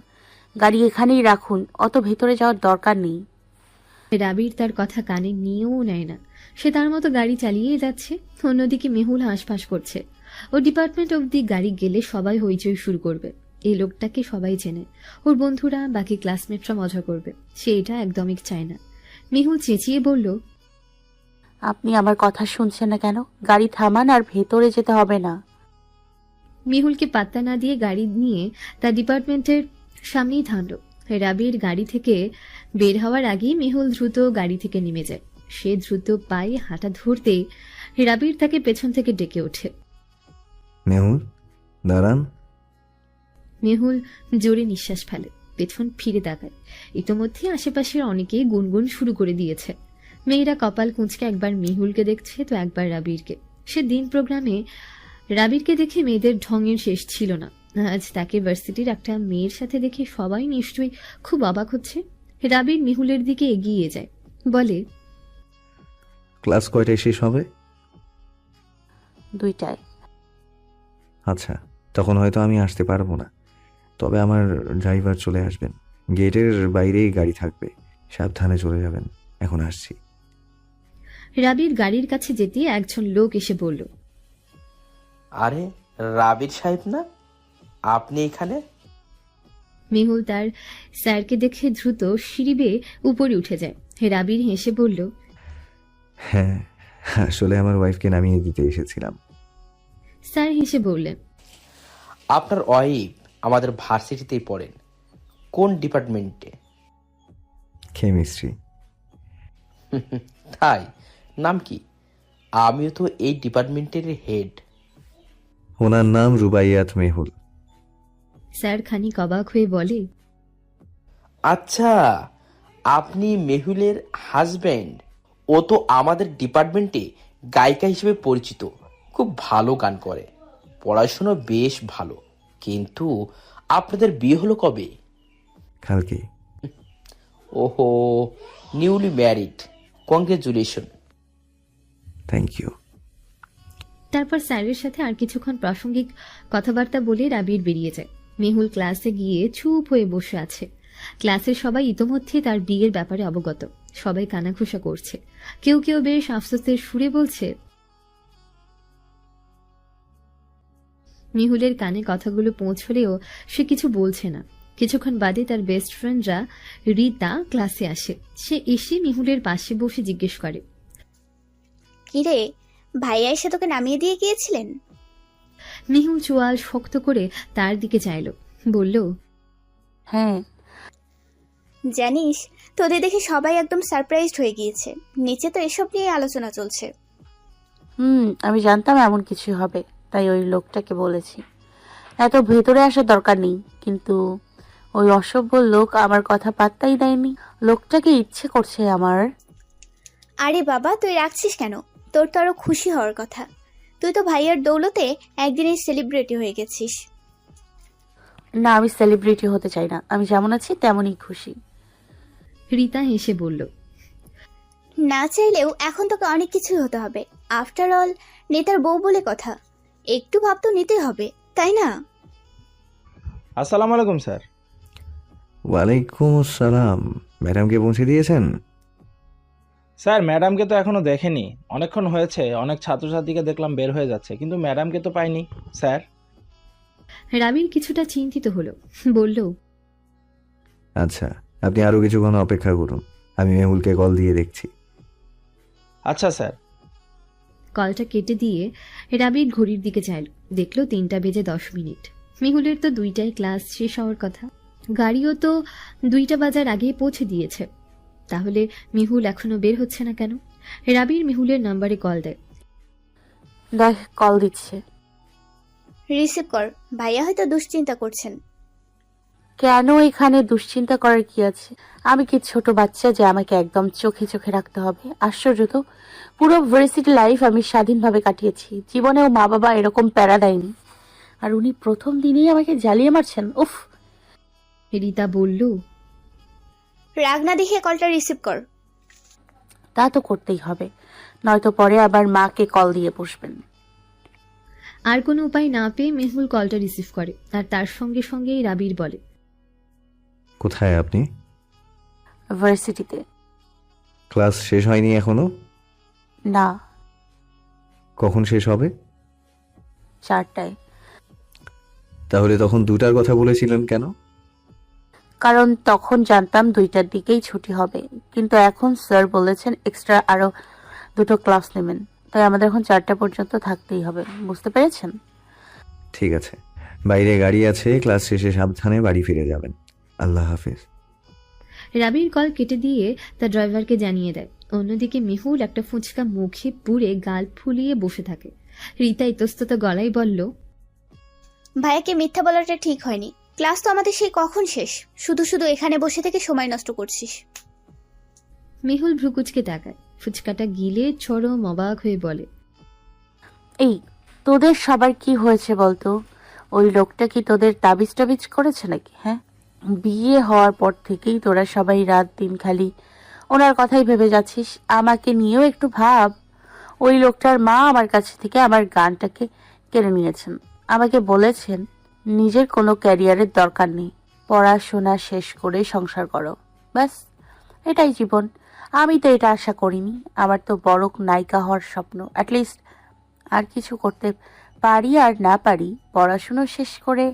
গাড়ি এখানেই রাখুন, অত ভেতরে যাওয়ার দরকার নেই। রাবির তার কথা কানে নিয়েও নেয় না, সে তার মতো গাড়ি চালিয়ে যাচ্ছে। অন্যদিকে মেহুল হাঁসফাঁস করছে। ও ডিপার্টমেন্ট অবধি গাড়ি গেলে সবাই হইচই শুরু করবে। এই লোকটাকে সবাই চেনে, ওর বন্ধুরা বাকি ক্লাসমেটরা মজা করবে, সে এটা একদমই চায় না। মেহুল চেঁচিয়ে বলল, আপনি আমার কথা শুনছেন না কেন? গাড়ি থামান আর ভেতরে যেতে হবে না। মেহুলকে পাত্তা না দিয়ে গাড়ি নিয়ে তার ডিপার্টমেন্টের সামনেই থামল। রাবির গাড়ি থেকে বের হওয়ার আগেই মেহুল দ্রুত গাড়ি থেকে নেমে যায়। সে দ্রুত পায়ে হাঁটা ধরতেই রাবির তাকে পেছন থেকে ডেকে ওঠে। মেহুল, দাঁড়ান। মেহুল জোরে নিঃশ্বাস ফেলে, পেছন ফিরে তাকায়। ইতোমধ্যে আশেপাশের অনেকেই গুনগুন শুরু করে দিয়েছে। মেয়েরা কপাল কুঁচকে একবার মেহুলকে দেখছে তো একবার রাবিরকে। সে দিন প্রোগ্রামে রাবিরকে দেখে মেয়েদের ঢঙের শেষ ছিল না। আজ তাকে ভার্সিটির একটা মেয়ের সাথে দেখে সবাই নিশ্চয়ই খুব অবাক হচ্ছে। রাবির মেহুলের দিকে এগিয়ে যায়, বলে, ক্লাস কয়টায় শেষ হবে? 2টায়। আচ্ছা, তখন হয়তো আমি আসতে পারবো না, তবে আমার ড্রাইভার চলে আসবেন। গেটের বাইরেই গাড়ি থাকবে, সাবধানে চলে যাবেন। এখন আসছি। রাবির গাড়ির কাছে যেতে একজন লোক এসে বলল, আরে, রাবির সাহেব না? আপনি এখানে? মেহুল তার স্যারকে দেখে দ্রুত সিঁড়ি বেয়ে উপরে উঠে যায়। রাবির হেসে বলল, হ্যাঁ, আসলে আমার ওয়াইফকে নামিয়ে দিতে এসেছিলাম। স্যার হেসে বললেন, আপনার ওয়াইফ আমাদের ভার্সিটিতেই পড়েন। কোন ডিপার্টমেন্টে? কেমিস্ট্রি। তাই? নাম কি? আমিও তো এই ডিপার্টমেন্টের হেড। ওনার নাম রুবাইয়াত মেহুল। স্যার খানিক অবাক হয়ে বলে, আচ্ছা, আপনি মেহুলের হাজবেন্ড। ও তো আমাদের ডিপার্টমেন্টে গায়িকা হিসেবে পরিচিত। খুব ভালো গান করে, পড়াশোনা বেশ ভালো। কিন্তু আপনাদের বিয়ে হলো কবে? কালকে। ওহো, newly married. Congratulation. Thank you. তারপর স্যারের সাথে আর কিছুক্ষণ প্রাসঙ্গিক কথাবার্তা বলে রাবির বেরিয়ে যায়। মেহুল ক্লাসে গিয়ে চুপ হয়ে বসে আছে। ক্লাসের সবাই ইতোমধ্যে তার বিয়ের ব্যাপারে অবগত। সবাই কানাঘুষা করছে, কেউ কেউ বেশ আফসোসের সুরে বলছে। মেহুলের কানে কথাগুলো পৌঁছলেও সে কিছু বলছে না। কিছুক্ষণ বাদে তার বেস্ট ফ্রেন্ডরা রীতা ক্লাসে আসে। সে এসে মেহুলের পাশে বসে জিজ্ঞেস করে, কিরে, ভাইয়া এসে তোকে নামিয়ে দিয়ে গিয়েছিলেন? মেহুল চোয়াল শক্ত করে তার দিকে চাইল, বলল, হ্যাঁ। জানিস, তোদের দেখে সবাই একদম সারপ্রাইজড হয়ে গিয়েছে। নিচে তো এসব নিয়ে আলোচনা চলছে। আমি জানতাম এমন কিছু হবে, তাই ওই লোকটাকে বলেছি। এত ভেতরে আসার দরকার নেই, কিন্তু ওই অসভ্য লোক আমার কথা পাত্তাই দেয়নি। লোকটাকে ইচ্ছে করছে আমার। আরে বাবা, তুই রাখছিস কেন? তোর তো আরো খুশি হওয়ার কথা। তুই তো ভাইয়ার দৌলতে একদিনের সেলিব্রিটি হয়ে গেছিস। না, আমি সেলিব্রিটি হতে চাই না। আমি যেমন আছি তেমনই খুশি। রীতা হেসে বলল, না চাইলেও এখন তোকে অনেক কিছুই হতে হবে। আফটার অল, নেতার বউ বলে কথা, একটু ভাব তো নিতে হবে, তাই না? আসসালামু আলাইকুম স্যার। ওয়ালাইকুম আসসালাম। ম্যাডামকে পৌঁছে দিয়েছেন? স্যার, ম্যাডামকে তো এখনো দেখেনি। অনেকক্ষণ হয়েছে, অনেক ছাত্রছাত্রীকে দেখলাম বের হয়ে যাচ্ছে, কিন্তু ম্যাডামকে তো পাইনি স্যার। রাবির কিছুটা চিন্তিত হলো, বলল, আচ্ছা, আপনি আরো কিছুক্ষণ অপেক্ষা করুন, আমি মেহুলকে কল দিয়ে দেখছি। আচ্ছা স্যার। কলটা কেটে দিয়ে রাবির ঘড়ির দিকে চাইল, দেখলো 3:10। মেহুলের তো 2টায় ক্লাস শেষ হওয়ার কথা। গাড়িও তো 2টা বাজার আগেই পৌঁছে দিয়েছে। তাহলে মেহুল এখনো বের হচ্ছে না কেন? রাবির মেহুলের নাম্বারে কল দেয়। দেখ, কল দিচ্ছে। রিসিভ কর, ভাইয়া হয়তো দুশ্চিন্তা করছেন। কেন এখানে দুশ্চিন্তা করার কি আছে? আমি কি ছোট বাচ্চা যে আমাকে একদম চোখে চোখে রাখতে হবে? আশ্চর্য তো, পুরো ভার্সিটি লাইফ আমি স্বাধীনভাবে কাটিয়েছি। জীবনেও মা বাবা এরকম প্যারা দেয়নি, আর উনি প্রথম দিনেই আমাকে জ্বালিয়ে মারছেন। উফ। রীতা বলল, রাগ না দেখে কলটা রিসিভ কর। তা তো করতেই হবে, নয়তো পরে আবার মাকে কল দিয়ে বসবেন। আর কোনো উপায় না পেয়ে মেহুল কলটা রিসিভ করে, আর তার সঙ্গে সঙ্গেই রাবির বলে, কোথায় আপনি? ভার্সিটিতে। ক্লাস শেষ হয়নি এখনো? না, কখন শেষ হবে? 4টায়। তাহলে তখন 2টার কথা বলেছিলেন কেন? কারণ তখন জানতাম 2টার দিকেই ছুটি হবে, কিন্তু এখন স্যার বলেছেন এক্সট্রা আরো দুটো ক্লাস নেবেন, তাই আমাদের এখন 4টা পর্যন্ত থাকতেই হবে, বুঝতে পেরেছেন? ঠিক আছে, বাইরে গাড়ি আছে, ক্লাস শেষে সাবধানে বাড়ি ফিরে যাবেন। আল্লাহ হাফিজ। রাবির কল কেটে দিয়ে তার ড্রাইভারকে জানিয়ে দেয়। অন্যদিকে মেহুল একটা ফুচকা মুখে পুরে গাল ফুলিয়ে বসে থাকে। রীতা ইতস্তত গলায় বলল, ভাইয়াকে মিথ্যা বলাটা ঠিক হয়নি। ক্লাস তো আমাদের সেই কখন শেষ, শুধু শুধু এখানে বসে থেকে সময় নষ্ট করছিস। মেহুল ভ্রুকুচকে তাকায়। ফুচকাটা গিলে চরম অবাক হয়ে বলে, এই তোদের সবার কি হয়েছে বলতো? ওই লোকটা কি তোদের তাবিজ টাবিজ করেছে নাকি? হ্যাঁ, বিয়ে হওয়ার পর থেকেই তোরা সবাই রাত দিন খালি ওনার কথাই ভেবে যাচ্ছিস। আমাকে নিয়েও একটু ভাব। ওই লোকটার মা আমার কাছে থেকে আমার গানটাকে কেড়ে নিয়েছেন। আমাকে বলেছেন নিজের কোনো ক্যারিয়ারের দরকার নেই, পড়াশোনা শেষ করে সংসার করো, ব্যাস এটাই জীবন। আমি তো এটা আশা করিনি। আমার তো বড় নায়িকা হওয়ার স্বপ্ন। অ্যাটলিস্ট আর কিছু করতে পারি আর না পারি, পড়াশুনো শেষ করে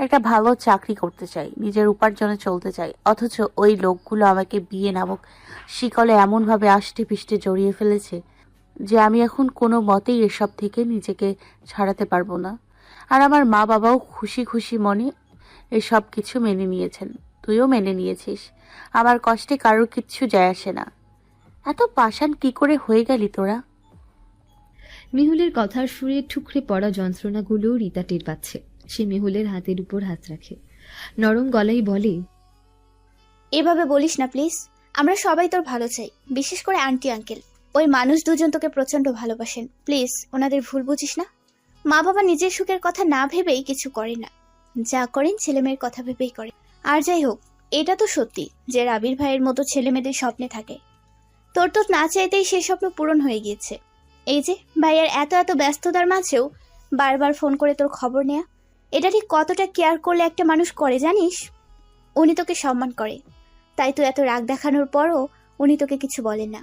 একটা ভালো চাকরি করতে চাই, নিজের উপার্জনে চলতে চাই। অথচ ওই লোকগুলো আমাকে বিয়ে নামক শিকলে এমনভাবে আষ্টে পিষ্টে জড়িয়ে ফেলেছে যে আমি এখন কোনো মতেই এসব থেকে নিজেকে ছাড়াতে পারবো না। আর আমার মা বাবাও খুশি খুশি মনে এসব কিছু মেনে নিয়েছেন, তুইও মেনে নিয়েছিস। আমার কষ্টে কারোর কিচ্ছু যায় আসে না। এত পাষাণ কি করে হয়ে গেলি তোরা? মেহুলের কথার সুরে ঠুকরে পড়া যন্ত্রণাগুলো রীতা টের পাচ্ছে। সে মেহুলের হাতের উপর হাত রাখে, নরম গলায় বলে, এভাবে বলিস না প্লিজ। আমরা সবাই তোর ভালো চাই, বিশেষ করে আন্টি আঙ্কেল। ওই মানুষ দুজন তোকে প্রচন্ড ভালোবাসেন, প্লিজ ওনাদের ভুল বুঝিস না। মা বাবা নিজের সুখের কথা না ভেবেই কিছু করে না, যা করেন ছেলেমেয়ের কথা ভেবেই করে। আর যাই হোক, এটা তো সত্যি যে রাবির ভাইয়ের মতো ছেলে মেয়েদের স্বপ্নে থাকে। তোর তো না চাইতেই সেই স্বপ্ন পূরণ হয়ে গিয়েছে। এই যে ভাইয়ের এত এত ব্যস্ততার মাঝেও বারবার ফোন করে তোর খবর নেয়া, এটা ঠিক কতটা কেয়ার করলে একটা মানুষ করে জানিস? উনি তোকে সম্মান করে, তাই তো এত রাগ দেখানোর পরও উনি তোকে কিছু বলেন না।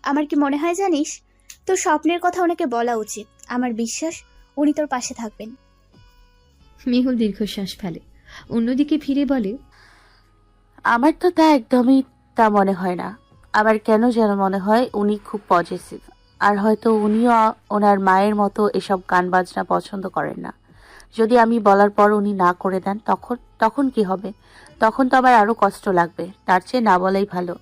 আমার কি মনে হয় জানিস, তোর স্বপ্নের কথা ওনাকে বলা উচিত। আমার বিশ্বাস উনি তোর পাশে থাকবেন। মেহুল দীর্ঘশ্বাস ফেলে, অন্যদিকে ফিরে বলে, আমার তো তা একদমই তা মনে হয় না। আমার কেন যেন মনে হয় উনি খুব পজিটিভ। আর হয়তো উনিও ওনার মায়ের মতো এসব গান বাজনা পছন্দ করেন না। যদি আমি বলার পর উনি না করে দেন, তখন কি হবে? তখন তো আবার আরো কষ্ট লাগবে। তার চেয়ে না বলাই ভালো।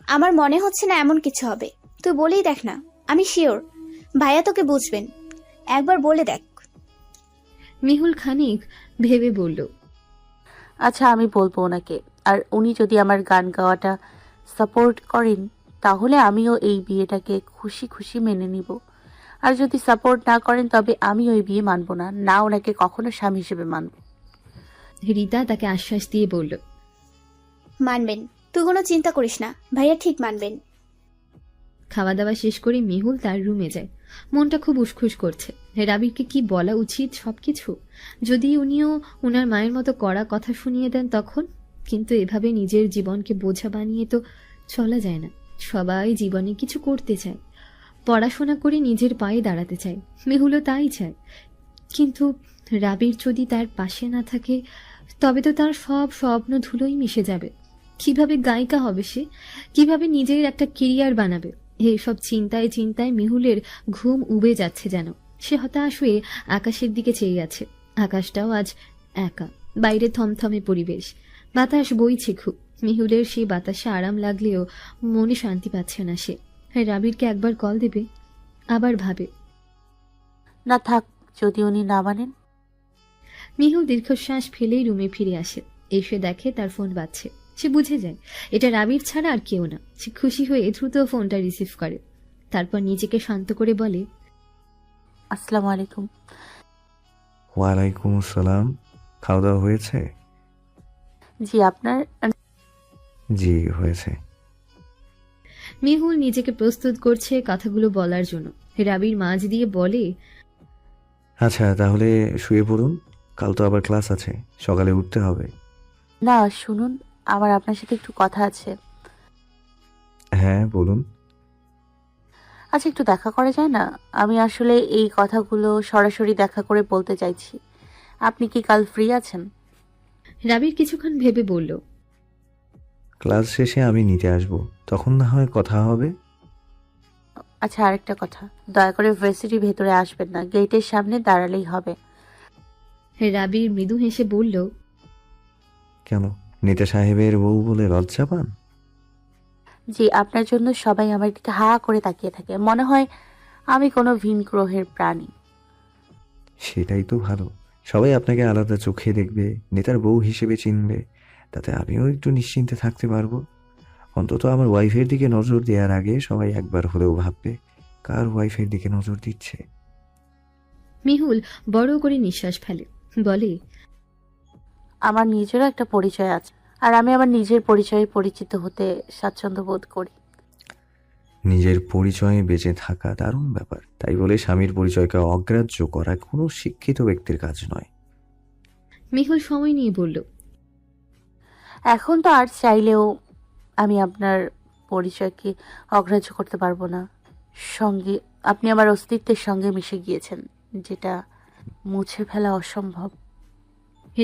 আমার মনে হচ্ছে না এমন কিছু হবে। তুই বলেই দেখ না, আমি শিওর ভাইয়া তোকে বুঝবেন। একবার বলে দেখ। মেহুল খানিক ভেবে বলল, আচ্ছা, আমি বলবো ওনাকে। আর উনি যদি আমার গান গাওয়াটা সাপোর্ট করেন, তাহলে আমিও এই বিয়েটাকে খুশি খুশি মেনে নিব। আর যদি সাপোর্ট না করেন, তবে আমি ওই বিয়ে মানব না, না ওনাকে কখনো স্বামী হিসেবে মানব। রীতা তাকে আশ্বাস দিয়ে বলল, মানবেন, তুই কোনো চিন্তা করিস না, ভাইয়া ঠিক মানবেন। খাওয়া দাওয়া শেষ করে মেহুল তার রুমে যায়। মনটা খুব উসখুস করছে। রাবিরকে কি বলা উচিত সবকিছু? যদি উনিও ওনার মায়ের মতো কড়া কথা শুনিয়ে দেন তখন? কিন্তু এভাবে নিজের জীবনকে বোঝা বানিয়ে তো চলা যায় না। সবাই জীবনে কিছু করতে চায়, পড়াশোনা করে নিজের পায়ে দাঁড়াতে চায়। মেহুলও তাই চায়। কিন্তু রাবির যদি তার পাশে না থাকে, তবে তো তার সব স্বপ্ন ধুলোই মিশে যাবে। কিভাবে গায়িকা হবে সে? কিভাবে নিজের একটা কেরিয়ার বানাবে? এইসব চিন্তায় চিন্তায় মেহুলের ঘুম উবে যাচ্ছে যেন। সে হতাশ হয়ে আকাশের দিকে চেয়ে আছে। আকাশটাও আজ একা, বাইরে থমথমে পরিবেশ, বাতাস বইছে খুব। মেহুলের সেই বাতাসে আরাম লাগলেও মনে শান্তি পাচ্ছে না সে। রাবিরকে একবার কল দেবে, আবার ভাবে, না থাক, যদি উনি না মানেন। মেহুল দীর্ঘশ্বাস ফেলেই রুমে ফিরে আসে। এসে দেখে তার ফোন বাজছে। সে বুঝে যায় এটা রাবির ছাড়া আর কেউ না। সে খুশি হয়ে দ্রুত ফোনটা রিসিভ করে। তারপর নিজেকে শান্ত করে বলে, আসসালামু আলাইকুম। ওয়ালাইকুম আসসালাম। খাওয়া দাওয়া হয়েছে? জি, আপনার? জি হয়েছে। মেহুল নিজেকে প্রস্তুত করছে কথাগুলো বলার জন্য। রাবির মাঝ দিয়ে বলে, আচ্ছা তাহলে শুয়ে পড়ুন, কাল তো আবার ক্লাস আছে, সকালে উঠতে হবে। না শুনুন, আমার আপনার সাথে একটু কথা আছে। হ্যাঁ বলুন। আচ্ছা, একটু দেখা করা যায় না? আমি আসলে এই কথাগুলো সরাসরি দেখা করে বলতে চাইছি। আপনি কি কাল ফ্রি আছেন? রাবির কিছুক্ষণ ভেবে বলল, ক্লাস শেষে আমি নিতে আসব, তখন না হয় কথা হবে। আচ্ছা, আরেকটা কথা, দয়া করে ভার্সিটির ভেতরে আসবেন না, গেটের সামনে দাঁড়ালেই হবে। রাবির মৃদু হেসে বলল, কেন, নেতা সাহেবের বউ বলে লজ্জা পান? জি, আপনার জন্য সবাই আমার দিকে হা করে তাকিয়ে থাকে, মনে হয় আমি কোনো ভিন গ্রহের প্রাণী। সেটাই তো ভালো, সবাই আপনাকে আলাদা চোখে দেখবে, নেতার বউ হিসেবে চিনবে, তাতে আমিও একটু নিশ্চিন্তে থাকতে পারবো। অন্তত আমার ওয়াইফের দিকে নজর দেওয়ার আগে সবাই একবার হলেও ভাববে কার ওয়াইফের দিকে নজর দিচ্ছে। মেহুল বড় করে নিঃশ্বাস ফেলে, বলে, আমার নিজেরও একটা পরিচয় আছে, আর আমি আমার নিজের পরিচয়ে পরিচিত হতে স্বাচ্ছন্দ্য বোধ করি। নিজের পরিচয়ে বেঁচে থাকা দারুণ ব্যাপার, তাই বলে স্বামীর পরিচয়কে অগ্রাহ্য করা কোনো শিক্ষিত ব্যক্তির কাজ নয়। মেহুল সময় নিয়ে বলল, এখন তো আর চাইলেও আমি আপনার পরিচয়কে অগ্রাহ্য করতে পারবো না। সঙ্গে আপনি আমার অস্তিত্বের সঙ্গে মিশে গিয়েছেন, যেটা মুছে ফেলা অসম্ভব।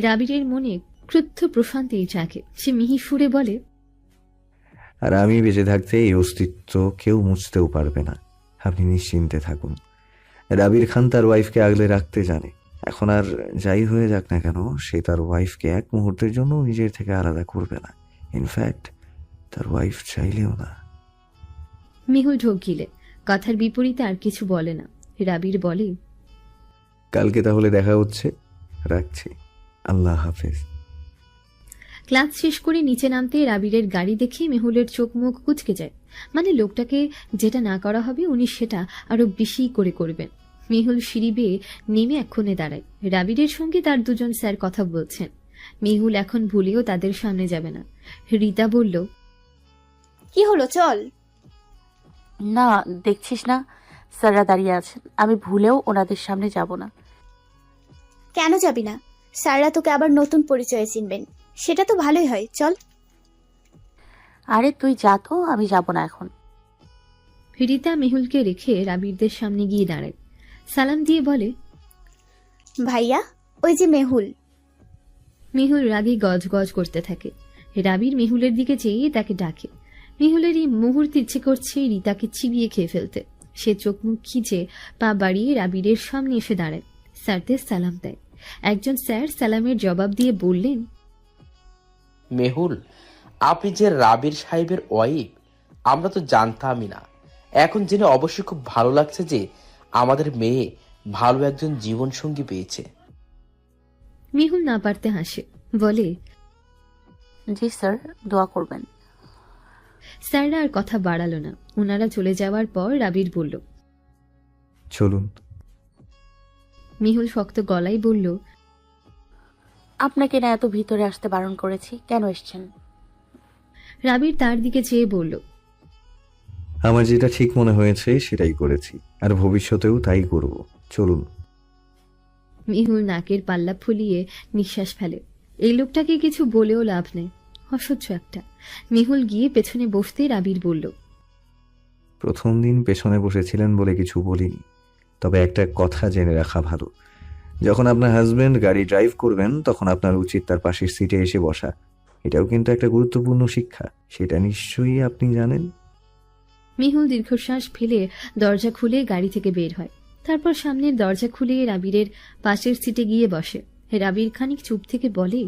রাবিরের মনে ক্রুদ্ধ প্রশান্তি জাগে। সে মিহি সুরে বলে, আর আমি বেঁচে থাকতে এই অস্তিত্ব কেউ মুছতেও পারবে না, আপনি নিশ্চিন্তে থাকুন। রাবির খান তার ওয়াইফকে আগলে রাখতে জানে, এখন আর যাই হয়ে যাক না কেন, সে তার ওয়াইফকে এক মুহূর্তের জন্য নিজের থেকে আলাদা করবে না, ইনফ্যাক্ট তার ওয়াইফ চাইলেও না। মেহুল ঢোক গিলে কথার বিপরীতে আর কিছু বলে না। রাবির বলে, কালকে তাহলে দেখা হচ্ছে, রাখছি, আল্লাহ হাফেজ। ক্লাস শেষ করে নিচে নামতে রাবিরের গাড়ি দেখে মেহুলের চোখ মুখ কুচকে যায়। মানে লোকটাকে যেটা না করা হবে উনি সেটা আরো বেশি করে করবেন। মেহুল সিঁড়ি বেয়ে নেমে এক্ষণে দাঁড়ায়। রাবিরের সঙ্গে তার দুজন স্যার কথা বলছেন। মেহুল এখন ভুলেও তাদের সামনে যাবে না। রীতা বলল, কি হলো, চল। না, দেখছিস না স্যাররা দাঁড়িয়ে আছেন, আমি ভুলেও ওনাদের সামনে যাব না। কেন যাবি না? স্যাররা তোকে আবার নতুন পরিচয়ে চিনবেন, সেটা তো ভালোই হয়, চল। আরে তুই যা তো, আমি যাব না এখন। রীতা মেহুলকে রেখে রাবিরদের সামনে গিয়ে দাঁড়ায়। সালাম দিয়ে বলে, ভাইয়া, ওই যে মেহুল। মেহুল রাগে গজ গজ করতে থাকে। রাবির মেহুলের দিকে চেয়ে তাকে ডাকে। মেহুলের এই মুহূর্তে ইচ্ছে করছে রীতাকে চিবিয়ে খেয়ে ফেলতে। সে চোখ মুখ খিচে পা বাড়িয়ে রাবিরের সামনে এসে দাঁড়ায়। স্যারদের সালাম দেয়। একজন স্যার সালামের জবাব দিয়ে বললেন, মেহুল, আপনি যে রাবির সাহেবের ওয়াইফ, আমরা তো জানতামই না। এখন জেনে অবশ্যই খুব ভালো লাগছে যে আমাদের মেয়ে ভালো একজন জীবন সঙ্গী পেয়েছে। মেহুল না পারতে হাসে, বলে, জি স্যার, দোয়া করবেন। স্যাররা আর কথা বাড়ালো না। ওনারা চলে যাওয়ার পর রাবির বলল, চলুন। মেহুল শক্ত গলায় বলল, আপনাকে না এত ভিতরে আসতে বারণ করেছি, কেন এসছেন? রাবির তার দিকে চেয়ে বলল, আমার যেটা ঠিক মনে হয়েছে সেটাই করেছি, আর ভবিষ্যতেও তাই করব, চলুন। মেহুল নাকের পাল্লা ফুলিয়ে নিঃশ্বাস ফেলে। এই লোকটাকে কিছু বলেও লাভ নেই, অসহ্য একটা। মেহুল গিয়ে পেছনে বসতে রাবির বলল, প্রথম দিন পেছনে বসেছিলেন বলে কিছু বলিনি, তবে একটা কথা জেনে রাখা ভালো, যখন আপনার হাজবেন্ড গাড়ি ড্রাইভ করবেন তখন আপনার উচিত তার পাশের সিটে এসে বসা। এটাও কিন্তু একটা গুরুত্বপূর্ণ শিক্ষা, সেটা নিশ্চয়ই আপনি জানেন। মেহুল দীর্ঘশ্বাস ফেলে দরজা খুলে গাড়ি থেকে বের হয়। তারপর সামনের দরজা খুলে রাবিরের পাশের সিটে গিয়ে বসে। রাবির খানিক চুপ থেকে বলে,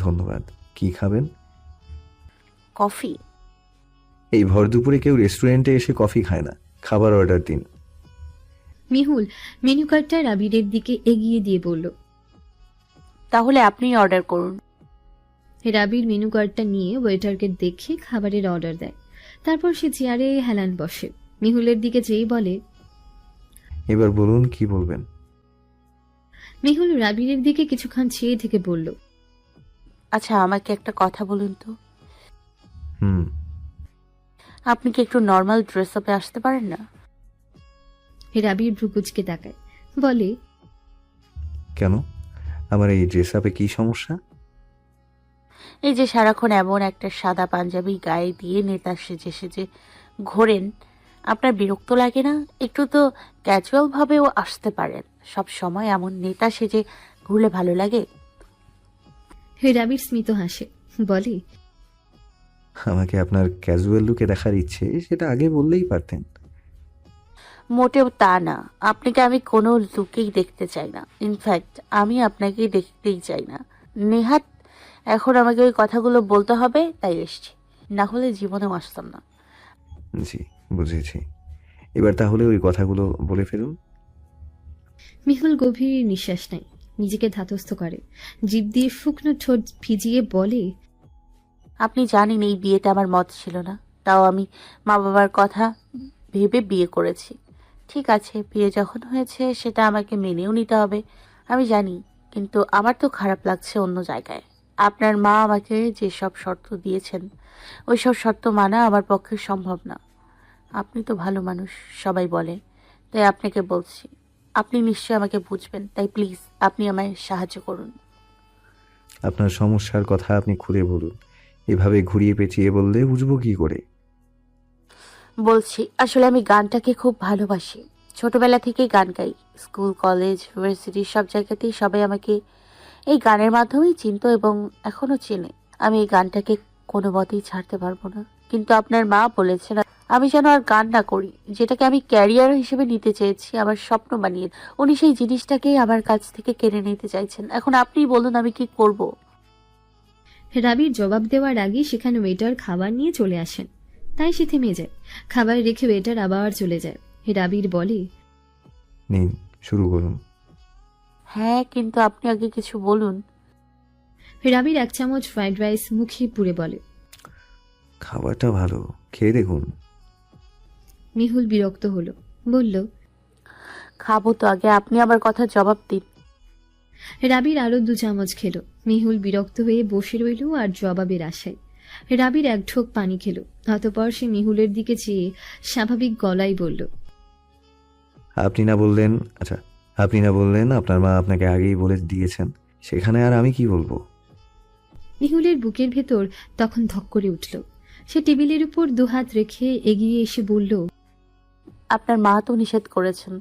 ধন্যবাদ। কি খাবেন? কফি। এই ভর দুপুরে কেউ রেস্টুরেন্টে এসে কফি খায় না, খাবার অর্ডার দিন। মেহুল মেনু কার্ডটা রাবিরের দিকে এগিয়ে দিয়ে বলল, তাহলে আপনি অর্ডার করুন। রাবির মেনু কার্ডটা নিয়ে ওয়েটারকে দেখে খাবারের অর্ডার দেয়। তারপর সে চেয়ারে হেলান বসে। মেহুলের দিকে চেয়ে বলে, এবার বলুন কি বলবেন। মেহুল রাবিরের দিকে কিছুক্ষণ চেয়ে থেকে বলল, আচ্ছা, আমাকে একটা কথা বলুন তো, হুম, আপনি কি একটু নর্মাল ড্রেস আপে আসতে পারেন না? রাবির ভ্রুকুচকে তাকায়, বলে, কেন, আমার এই ড্রেস আপে কি সমস্যা? এই যে সারাক্ষণ এমন একটা সাদা পাঞ্জাবি গায়ে দিয়ে নেতা সেজে সেজে ঘোরেন, আপনার বিরক্ত লাগে না? একটু তো ক্যাজুয়াল ভাবেও আসতে পারেন, সব সময় এমন নেতা সেজে ঘুরলে ভালো লাগে? রাবির স্মিত হাসে, বলে, আমাকে আপনার ক্যাজুয়াল লুকে দেখার ইচ্ছে, সেটা আগে বললেই পারতেন। মোটেও তা না, আপনাকে আমি কোনো লুকেই দেখতে চাই না। ইনফ্যাক্ট আমি আপনাকে দেখতেই চাই না। নেহাত এখন আমাকে ওই কথাগুলো বলতে হবে, তাই এসছি, না হলে জীবনেও আসতাম না। জি, বুঝেছি। এবার তাহলে ওই কথাগুলো বলে ফেলুন। মেহুল গভীর নিঃশ্বাস নেয়, নিজেকে ধাতস্থ করে, জিভ দিয়ে শুকনো ঠোঁট ভিজিয়ে বলে, আপনি জানেন এই বিয়েতে আমার মত ছিল না, তাও আমি মা বাবার কথা ভেবে বিয়ে করেছি। ঠিক আছে, বিয়ে যখন হয়েছে সেটা আমাকে মেনেও নিতে হবে, আমি জানি। কিন্তু আমার তো খারাপ লাগছে অন্য জায়গায়। আপনার মা আমাকে যেসব শর্ত দিয়েছেন ওই সব শর্ত মানা আমার পক্ষে সম্ভব না। আপনি তো ভালো মানুষ, সবাই বলে, তাই আপনাকে বলছি। আপনি নিশ্চয়ই আমাকে বুঝবেন, তাই প্লিজ আপনি আমায় সাহায্য করুন। আপনার সমস্যার কথা আপনি খুলে বলুন। এভাবে ঘুরিয়ে পেঁচিয়ে বললে বুঝবো কি করে? বলছি, আসলে আমি গানটাকে খুব ভালোবাসি। ছোটবেলা থেকেই গান গাই। স্কুল, কলেজ, ইউনিভার্সিটি সব জায়গাতেই সবাই আমাকে এই গানের মাধ্যমেই চিনতো এবং এখনো চেনে। আমি এই গানটাকে কোনো মতেই ছাড়তে পারবো না। কিন্তু আপনার মা বলেছেন আমি যেন আর গান না করি, যেটাকে আমি ক্যারিয়ার হিসেবে নিতে চেয়েছি, আমার স্বপ্ন বানিয়ে। উনি সেই জিনিসটাকেই আমার কাছ থেকে কেড়ে নিতে চাইছেন। এখন আপনিই বলুন আমি কি করব। রাবির জবাব দেওয়ার আগে সেখানে ওয়েটার খাবার নিয়ে চলে আসেন, তাই সে থেমে যায়। খাবার রেখে ওয়েটার আবার চলে যায়। রাবির বলে, নিন, শুরু করুন। হ্যাঁ, কিন্তু আপনি আগে কিছু বলুন। রাবির 1 চামচ ফ্রাইড রাইস মুখে পুরে বলে, খাবারটা ভালো, খেয়ে দেখুন। মেহুল বিরক্ত হলো, বলল, খাবো তো, আগে আপনি আমার কথা জবাব দিন। রাবির আরো 2 চামচ খেলো। মেহুল বিরক্ত হয়ে বসে রইল আর জবাবের আশায়। রাবির 1 ঢোক পানি খেলো। অতঃপর সে মেহুলের দিকে চেয়ে স্বাভাবিক গলায় বলল, আপনি না বললেন আপনার মা আপনাকে আগেই বলে দিয়েছেন, সেখানে আর আমি কি বলবো? মেহুলের বুকের ভেতর তখন ধক করে উঠল। সে টেবিলের উপর 2 হাত রেখে এগিয়ে এসে বলল, আপনার মা তো নিষেধ করেছেন,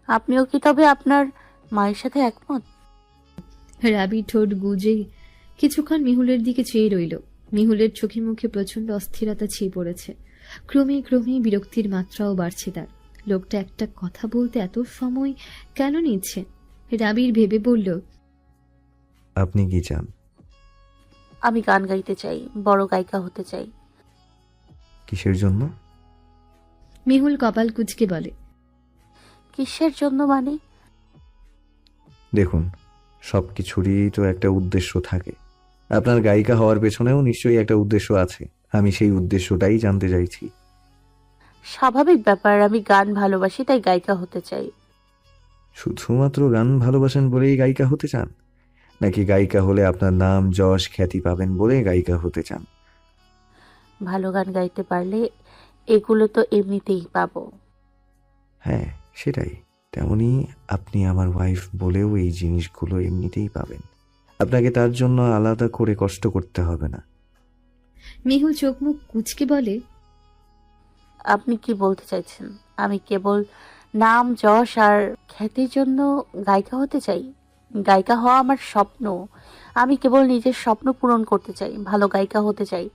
আপনিও কি তবে আপনার মায়ের সাথে একমত? রাবি ঠোঁট গুজে কিছুক্ষণ মেহুলের দিকে চেয়ে রইল। মেহুলের চোখে মুখে প্রচন্ড অস্থিরতা ছেয়ে পড়েছে। ক্রমে ক্রমে বিরক্তির মাত্রাও বাড়ছে তার। লোকটা একটা কথা বলতে এত সময় কেন নিচ্ছে? রাবির ভেবে বলল, আপনি কি চান? আমি গান গাইতে চাই, বড় গায়িকা হতে চাই। কিসের জন্য? মেহুল কপাল কুঁচকে বলে, কিসের জন্য মানে? দেখুন, সব কিছুরই তো একটা উদ্দেশ্য থাকে। আপনার গায়িকা হওয়ার পেছনেও নিশ্চয়ই একটা উদ্দেশ্য আছে। আমি সেই উদ্দেশ্যটাই জানতে চাইছি। স্বাভাবিক ব্যাপার, আমি গান ভালোবাসি তাই গায়িকা হতে চাই। শুধুমাত্র গান ভালোবাসেন বলেই গায়িকা হতে চান, নাকি গায়িকা হলে আপনার নাম যশ খ্যাতি পাবেন বলে গায়িকা হতে চান? ভালো গান গাইতে পারলে এগুলো তো এমনিতেই পাবো। হ্যাঁ, সেটাই। তেমনি আপনি আমার ওয়াইফ বলেও এই জিনিসগুলো এমনিতেই পাবেন। আপনাকে তার জন্য আলাদা করে কষ্ট করতে হবে না। মেহুল চোখ মুখ কুঁচকে বলে, আপনি কি বলতে চাইছেন? আমি কেবল নাম, যশ আর খ্যাতির জন্য গায়িকা হতে চাই? গায়িকা হওয়া আমার স্বপ্ন। আমি কেবল নিজের স্বপ্ন পূরণ করতে চাই, ভালো গায়িকা হতে চাই।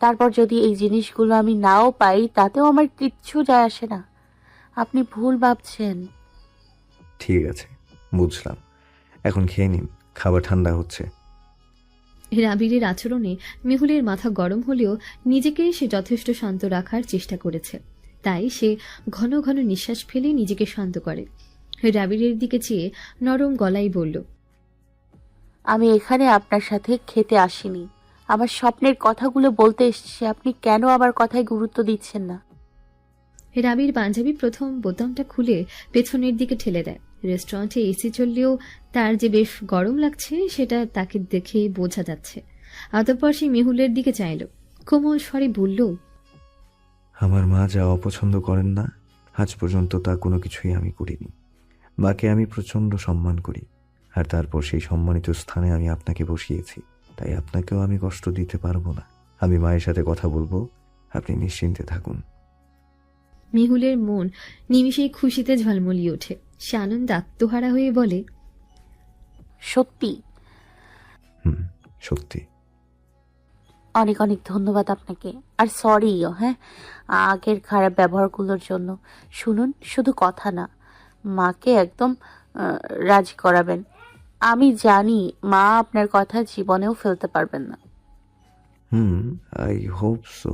তারপর যদি এই জিনিসগুলো আমি নাও পাই তাতেও আমার কিচ্ছু যায় আসে না। আপনি ভুল ভাবছেন। ঠিক আছে, বুঝলাম। এখন খেয়ে নিন, খাবার ঠান্ডা হচ্ছে। রাবিরের আচরণে মেহুলের মাথা গরম হলেও নিজেকে সে যথেষ্ট শান্ত রাখার চেষ্টা করেছে। তাই সে ঘন ঘন নিঃশ্বাস ফেলে নিজেকে শান্ত করে। রাবিরের দিকে চেয়ে নরম গলায় বলল, আমি এখানে আপনার সাথে খেতে আসিনি, আমার স্বপ্নের কথাগুলো বলতে এসেছি। আপনি কেন আমার কথায় গুরুত্ব দিচ্ছেন না? রাবির পাঞ্জাবি প্রথম বোতামটা খুলে পেছনের দিকে ঠেলে দেয়। রেস্টুরেন্টে এসি চললেও তার যে বেশ গরম লাগছে সেটা তাকে দেখে বোঝা যাচ্ছে। অতঃপর সে মেহুলের দিকে চাইল, কোমল স্বরে বলল, আমার মা যা অপছন্দ করেন না, আজ পর্যন্ত তা কোনো কিছুই আমি করিনি। মাকে আমি প্রচণ্ড সম্মান করি, আর তারপর সেই সম্মানিত স্থানে আমি আপনাকে বসিয়েছি। তাই আপনাকেও আমি কষ্ট দিতে পারবো না। আমি মায়ের সাথে কথা বলবো, আপনি নিশ্চিন্তে থাকুন। মেহুলের মন নিমিষেই খুশিতে ঝলমলিয়ে ওঠে। সে আনন্দ আত্মহারা হয়ে বলে, সত্যি? সত্যি। অনেক অনেক ধন্যবাদ আপনাকে। আর সরিও, হ্যাঁ, আগের খারাপ ব্যবহারগুলোর জন্য। শুনুন, শুধু কথা না, মাকে একদম রাজি করাবেন। আমি জানি মা আপনার কথা জীবনেও ফেলতে পারবেন না। I hope so.